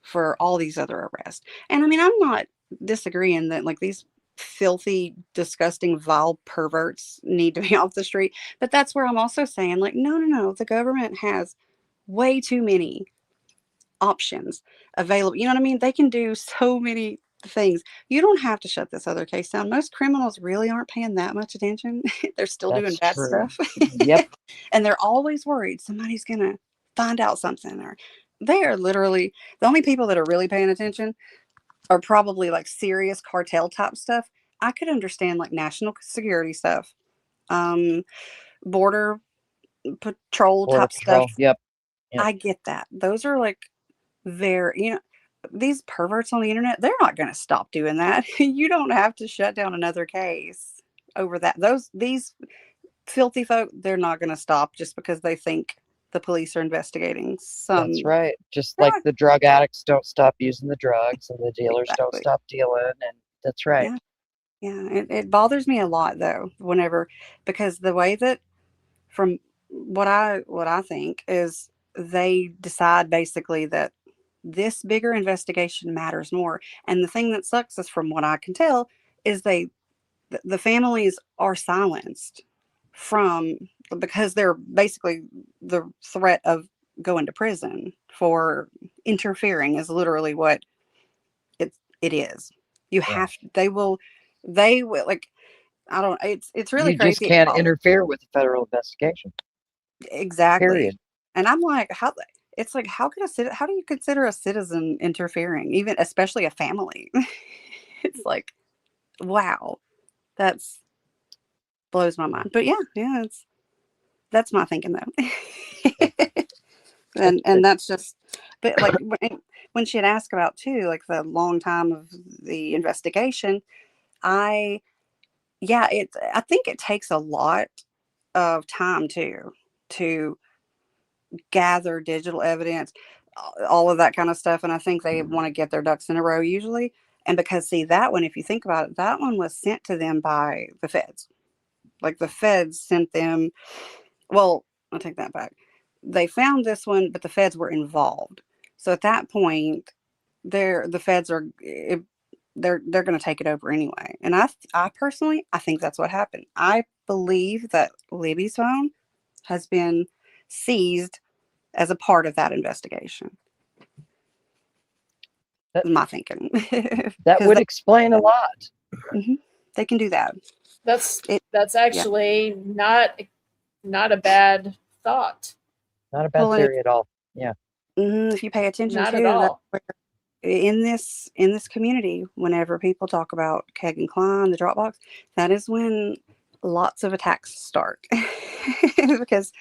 for all these other arrests. And I mean, I'm not disagreeing that like these filthy, disgusting, vile perverts need to be off the street, but that's where I'm also saying, like, no, the government has way too many options available. You know what I mean? They can do so many things. You don't have to shut this other case down. Most criminals really aren't paying that much attention. They're still doing bad stuff. Yep. And they're always worried somebody's gonna find out something, or they are literally the only people that are really paying attention are probably like serious cartel type stuff. I could understand like national security stuff, border patrol type stuff. Yep. I get that. Those are like these perverts on the internet, they're not going to stop doing that. You don't have to shut down another case over that. These filthy folk, they're not going to stop just because they think the police are investigating some. That's right. Just like the drug addicts don't stop using the drugs, and the dealers don't stop dealing. And that's right. Yeah. It bothers me a lot though, because the way that, from what I think is, they decide basically that this bigger investigation matters more. And the thing that sucks is, from what I can tell, is the families are silenced because they're basically the threat of going to prison for interfering is literally what it is. You have they will like, I don't, it's really you crazy. just can't interfere with a federal investigation. Exactly. Period. And I'm like, how do you consider a citizen interfering, even especially a family? It's like, wow, that's blows my mind. But yeah, that's my thinking though. and that's just, but like when she had asked about too, like the long time of the investigation, I think it takes a lot of time to gather digital evidence, all of that kind of stuff. And I think they want to get their ducks in a row usually. And because, see, that one, if you think about it, that one was sent to them by the feds. Like the feds sent them. Well, I'll take that back. They found this one, but the feds were involved. So at that point, the feds are they're going to take it over anyway. And I personally, I think that's what happened. I believe that Libby's phone has been seized as a part of that investigation. That's my thinking. That would explain a lot. They can do that. That's It- actually not a bad thought. Not a bad Well, and theory at all. Yeah. if you pay attention Not at to that, all. in this community, whenever people talk about Keg and Klein, the Dropbox, that is when lots of attacks start because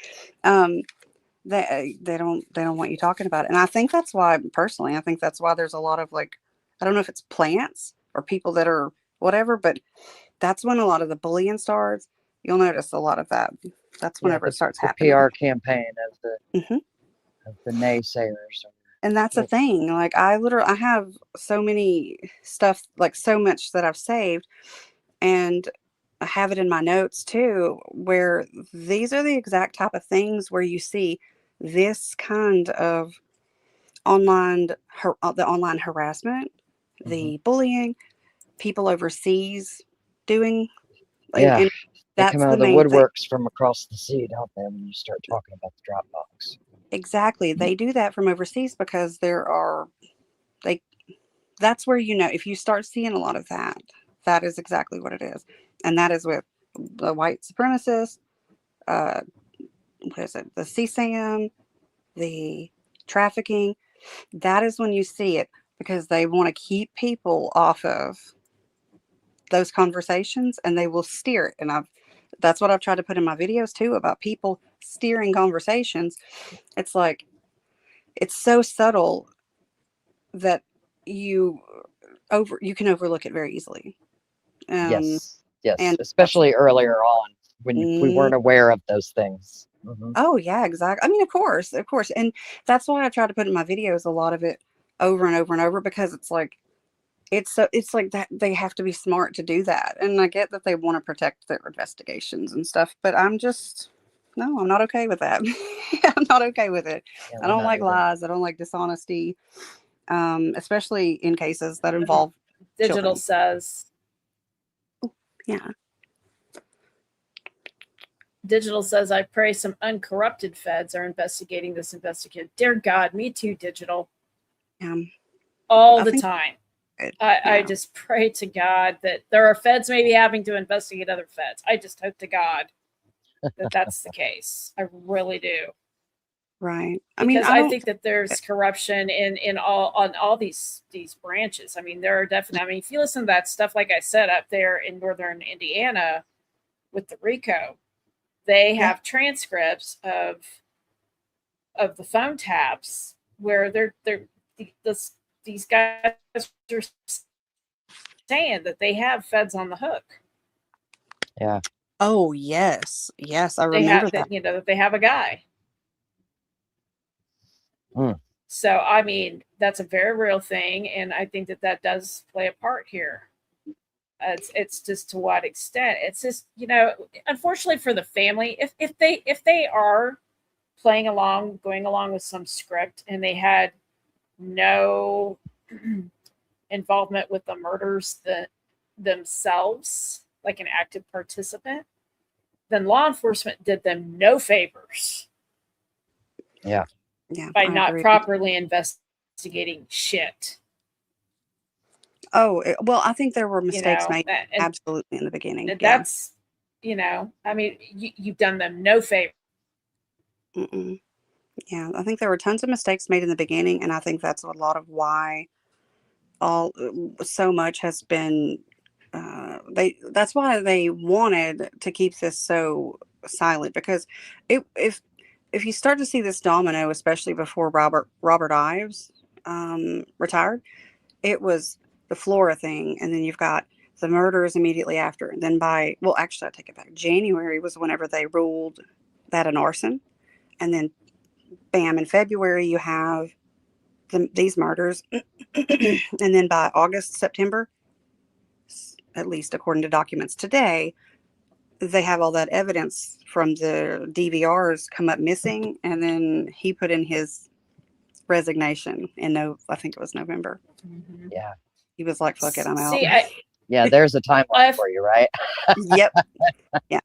they don't want you talking about it. And I think that's why, personally, I think that's why there's a lot of, like, I don't know if it's plants or people that are whatever, but that's when a lot of the bullying starts. You'll notice a lot of that. That's Yeah, whenever it starts the happening. PR campaign of Mhm. the naysayers. And that's the Yep. thing. Like, I have so many stuff, like so much that I've saved, and I have it in my notes too, where these are the exact type of things where you see this kind of the online harassment, the bullying, people overseas doing, Yeah, and they come that's out the of the main thing. woodworks from across the sea, don't they, when you start talking about the Dropbox? Exactly. They do that from overseas because they that's where, if you start seeing a lot of that, that is exactly what it is. And that is with the white supremacists, uh, what is it, the CSAM, the trafficking. That is when you see it, because they want to keep people off of those conversations, and they will steer it. And that's what I've tried to put in my videos too, about people steering conversations. It's like, it's so subtle that you you can overlook it very easily. Yes, yes, And that's, especially earlier on when we mm, weren't aware of those things. oh yeah, exactly. I mean, of course. And that's why I try to put in my videos a lot of it over and over and over, because it's like, it's like that they have to be smart to do that. And I get that they want to protect their investigations and stuff, but no, I'm not okay with that. I'm not okay with it. Yeah, I we're don't not like either. lies. I don't like dishonesty, especially in cases that involve Digital children. says Yeah. Digital says, I pray some uncorrupted feds are investigating this investigation. Dear God, me too, Digital. All I the think time. it, I yeah. just pray to God that there are feds maybe having to investigate other feds. I just hope to God that that's the case. I really do. Right. I mean, Because I I don't. think that there's corruption in all these branches. I mean, there are definitely. I mean, if you listen to that stuff, like I said, up there in northern Indiana with the RICO, they Yeah. have transcripts of the phone taps where these guys are saying that they have feds on the hook. Yeah. Oh yes, yes, I They remember have that. that they have a guy. Mm. So I mean, that's a very real thing, and I think that does play a part here. It's just to what extent. It's just, unfortunately for the family, if they are playing along, going along with some script, and they had no involvement with the murders themselves, like an active participant, then law enforcement did them no favors Yeah. Yeah, by I not agree. properly investigating shit. Oh, well, I think there were mistakes made And absolutely in the beginning. Yeah. that's, I mean, you've done them no favor. Mm-mm. Yeah, I think there were tons of mistakes made in the beginning, and I think that's a lot of why all so much has been. That's why they wanted to keep this so silent, because if you start to see this domino, especially before Robert Ives retired, it was the Flora thing, and then you've got the murders immediately after. And then actually, I take it back. January was whenever they ruled that an arson, and then bam, in February you have these murders, and then by August, September, at least according to documents today, they have all that evidence from the DVRs come up missing, and then he put in his resignation I think it was November. Mm-hmm. Yeah. He was like, "Fuck it, I'm out." Yeah, there's a timeline for you, right? Yep. Yeah.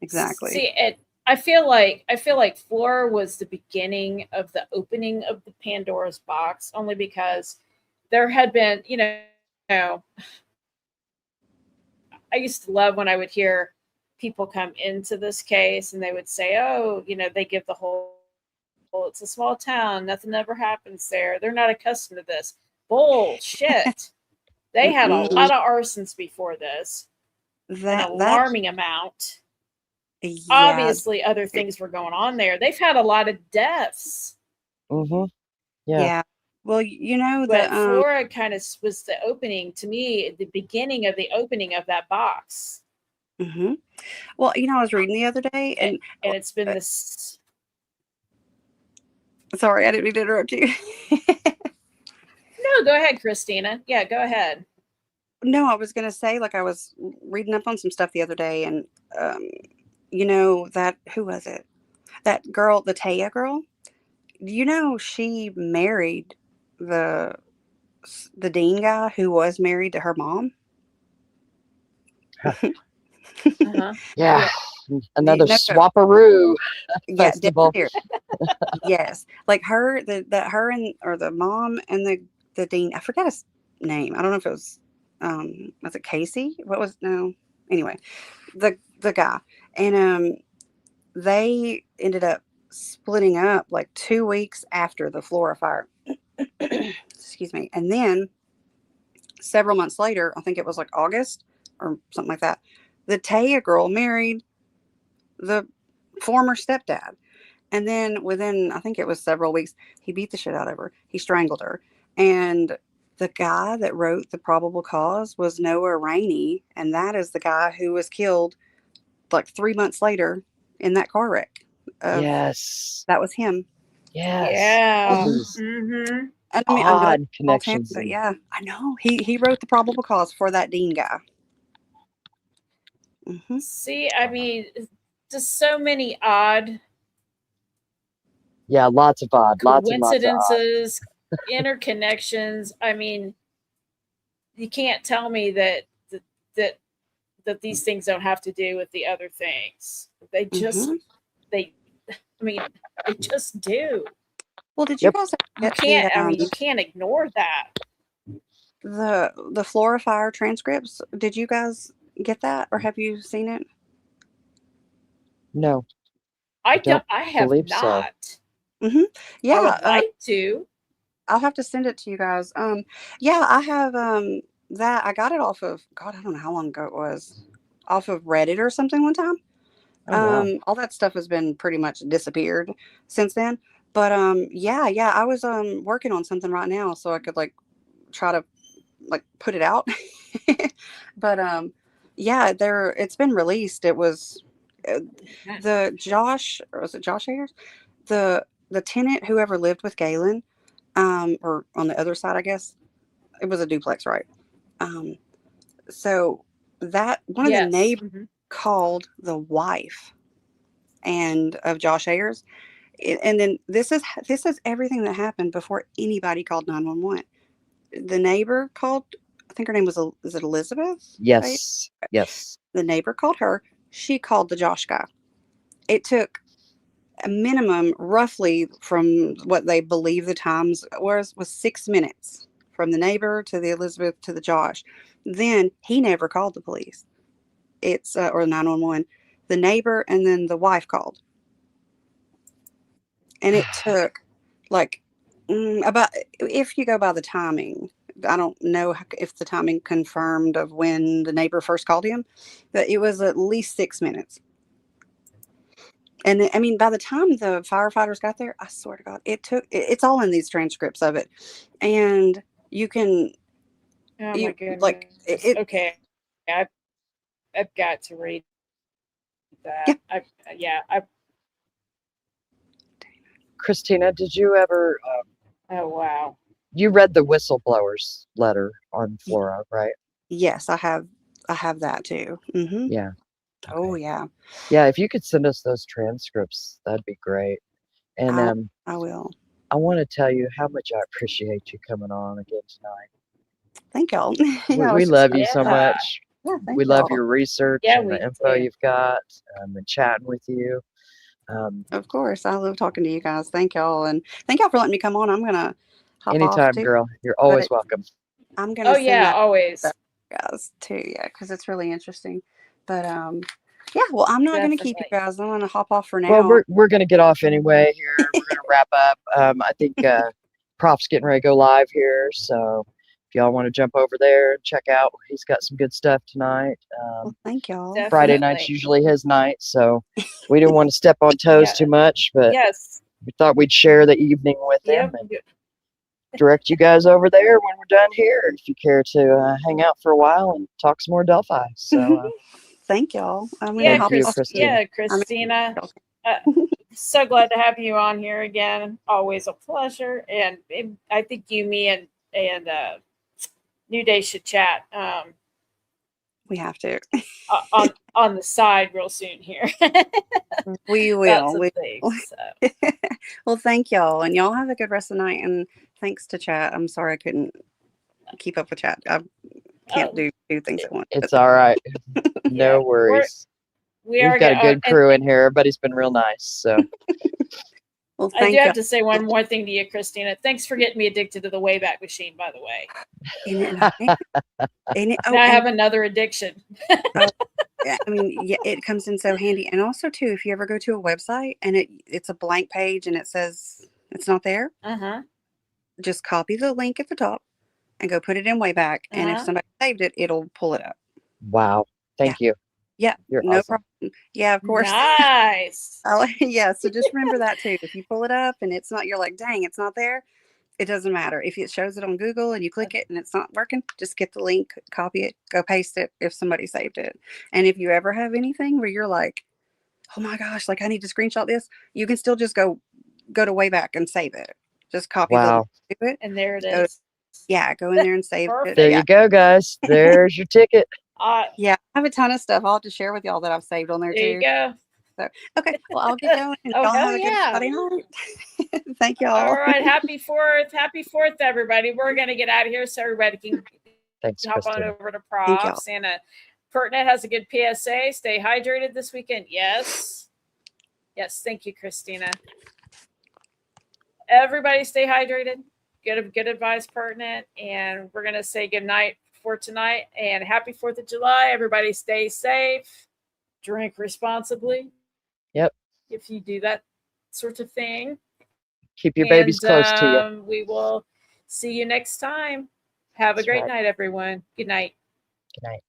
Exactly. See, I feel like Flora was the beginning of the opening of the Pandora's box, only because there had been, I used to love when I would hear people come into this case and they would say, oh, they give the whole, it's a small town, nothing ever happens there. They're not accustomed to this. Bullshit. They had a lot of arsons before this, an alarming amount. Yeah. Obviously, other things were going on there. They've had a lot of deaths. Mm-hmm. Yeah. Well, but Flora kind of was the opening to me, the beginning of the opening of that box. Mm-hmm. Well, I was reading the other day, and it's been this. Sorry, I didn't mean to interrupt you. No, go ahead, Christina. Yeah, go ahead. No, I was gonna say, like, I was reading up on some stuff the other day, and that, who was it? That girl, the Taya girl. She married the Dean guy who was married to her mom. Yeah. Another swapperoo festival. Yes, like her, her and or the mom and the Dean. I forgot his name. I don't know if it was it Casey? Anyway, the guy, and they ended up splitting up like 2 weeks after the Flora fire. Excuse me. And then several months later, I think it was like August or something like that, the Taya girl married the former stepdad. And then within, I think it was several weeks, he beat the shit out of her. He strangled her. And the guy that wrote The Probable Cause was Noah Rainey. And that is the guy who was killed like 3 months later in that car wreck. Yes. That was him. Yes. Yeah. Mm-hmm. I mean, odd connections. But yeah, I know. He wrote The Probable Cause for that Dean guy. Mm-hmm. See, I mean, just so many odd. Yeah, lots of odd. Coincidences, interconnections. I mean, you can't tell me that these things don't have to do with the other things. They just, they just do. Well, did you guys get you can't ignore that. The Flora fire transcripts? Did you guys get that, or have you seen it? No, I have not. So. Mm-hmm. Yeah, I would like to. I'll have to send it to you guys. Yeah, I have that. I got it off of, God, I don't know how long ago it was, off of Reddit or something one time. Oh, wow. All that stuff has been pretty much disappeared since then. But yeah, I was working on something right now, so I could like try to like put it out. But yeah, it's been released. It was the Josh, or was it Josh Ayers? The tenant, whoever lived with Galen, or on the other side, I guess it was a duplex, right? So that one of the neighbors called the wife and of Josh Ayers, and then this is everything that happened before anybody called 911. The neighbor called. I think her name was, is it Elizabeth? Yes. Right? Yes. The neighbor called her. She called the Josh guy. It took a minimum, roughly, from what they believe the times was 6 minutes from the neighbor to the Elizabeth to the Josh. Then he never called the police. It's or 911. The neighbor and then the wife called, and it took like about, if you go by the timing, I don't know if the timing confirmed of when the neighbor first called him, but it was at least 6 minutes. And I mean, by the time the firefighters got there, I swear to God, it's all in these transcripts of it. And you can, oh my goodness. Like, okay. I've got to read that. Yeah. Christina, did you ever, oh, wow. You read the whistleblower's letter on Flora, right? Yes, I have that too. Mm-hmm. Yeah. Okay. Oh yeah. Yeah, if you could send us those transcripts, that'd be great. And I will. I want to tell you how much I appreciate you coming on again tonight. Thank y'all. We love you so much. Yeah, we love your research and the info you've got, and chatting with you. Of course, I love talking to you guys. Thank y'all, and thank y'all for letting me come on. I'm gonna hop anytime, off too, girl. You're always welcome. I'm gonna. Oh yeah, always. guys too. Yeah, because it's really interesting. But yeah. Well, I'm not going to keep you Definitely. guys. I'm going to hop off for Well, now. we're gonna get off anyway here. We're gonna wrap up. I think Prof's getting ready to go live here, so if y'all want to jump over there and check out, he's got some good stuff tonight. Well, thank y'all. Friday night's Definitely. usually his night, so we didn't want to step on toes Yeah. too much, but Yes. we thought we'd share the evening with him Yep. and direct you guys over there when we're done here if you care to hang out for a while and talk some more Delphi. So Thank y'all. I'm going to Yeah, Thank hop you, off. Christina. Yeah, Christina. So glad to have you on here again. Always a pleasure. And I think you, me, and New Day should chat We have to. on the side real soon here. We About will. some We things. So. Well, thank y'all, and y'all have a good rest of the night. And thanks to chat. I'm sorry I couldn't keep up with chat. I can't Oh, do two things at once. It's all right. Yeah, No worries. we We've are got a good and crew in here. Everybody's been real nice. So Well, I do thank have y'all. to say one more thing to you, Christina. Thanks for getting me addicted to the Wayback Machine, by the way. Now I have another addiction. Yeah, I mean, yeah, it comes in so handy. And also, too, if you ever go to a website and it's a blank page and it says it's not there, just copy the link at the top and go put it in Wayback. And if somebody saved it, it'll pull it up. wow. Thank you. Yeah, You're no awesome. problem. Yeah, of course. Nice. Yeah, so just remember that too. If you pull it up and it's not, you're like, dang, it's not there. It doesn't matter. If it shows it on Google and you click it and it's not working, just get the link, copy it, go paste it if somebody saved it. And if you ever have anything where you're like, oh my gosh, like I need to screenshot this, you can still just go to Wayback and save it. Just copy the link Wow. to it. And there it Go, is. yeah, go in there and save it. There Yeah. you go, guys. There's your ticket. Yeah, I have a ton of stuff I'll have to share with y'all that I've saved on there There too. you go. So, okay, well, I'll get going and Oh, y'all hell have a good yeah. Friday night. Thank y'all. All right. Happy 4th. Happy 4th, everybody. We're going to get out of here so everybody can Thanks, hop on Christina. over to Thank y'all. Props. And Pertinent has a good PSA. Stay hydrated this weekend. Yes. Yes. Thank you, Christina. Everybody stay hydrated. Good advice, Pertinent. And we're going to say good night for tonight and happy 4th of July. Everybody stay safe. Drink responsibly. Yep. If you do that sort of thing. Keep your babies close to you. We will see you next time. Have a great night, everyone. Good night. Good night.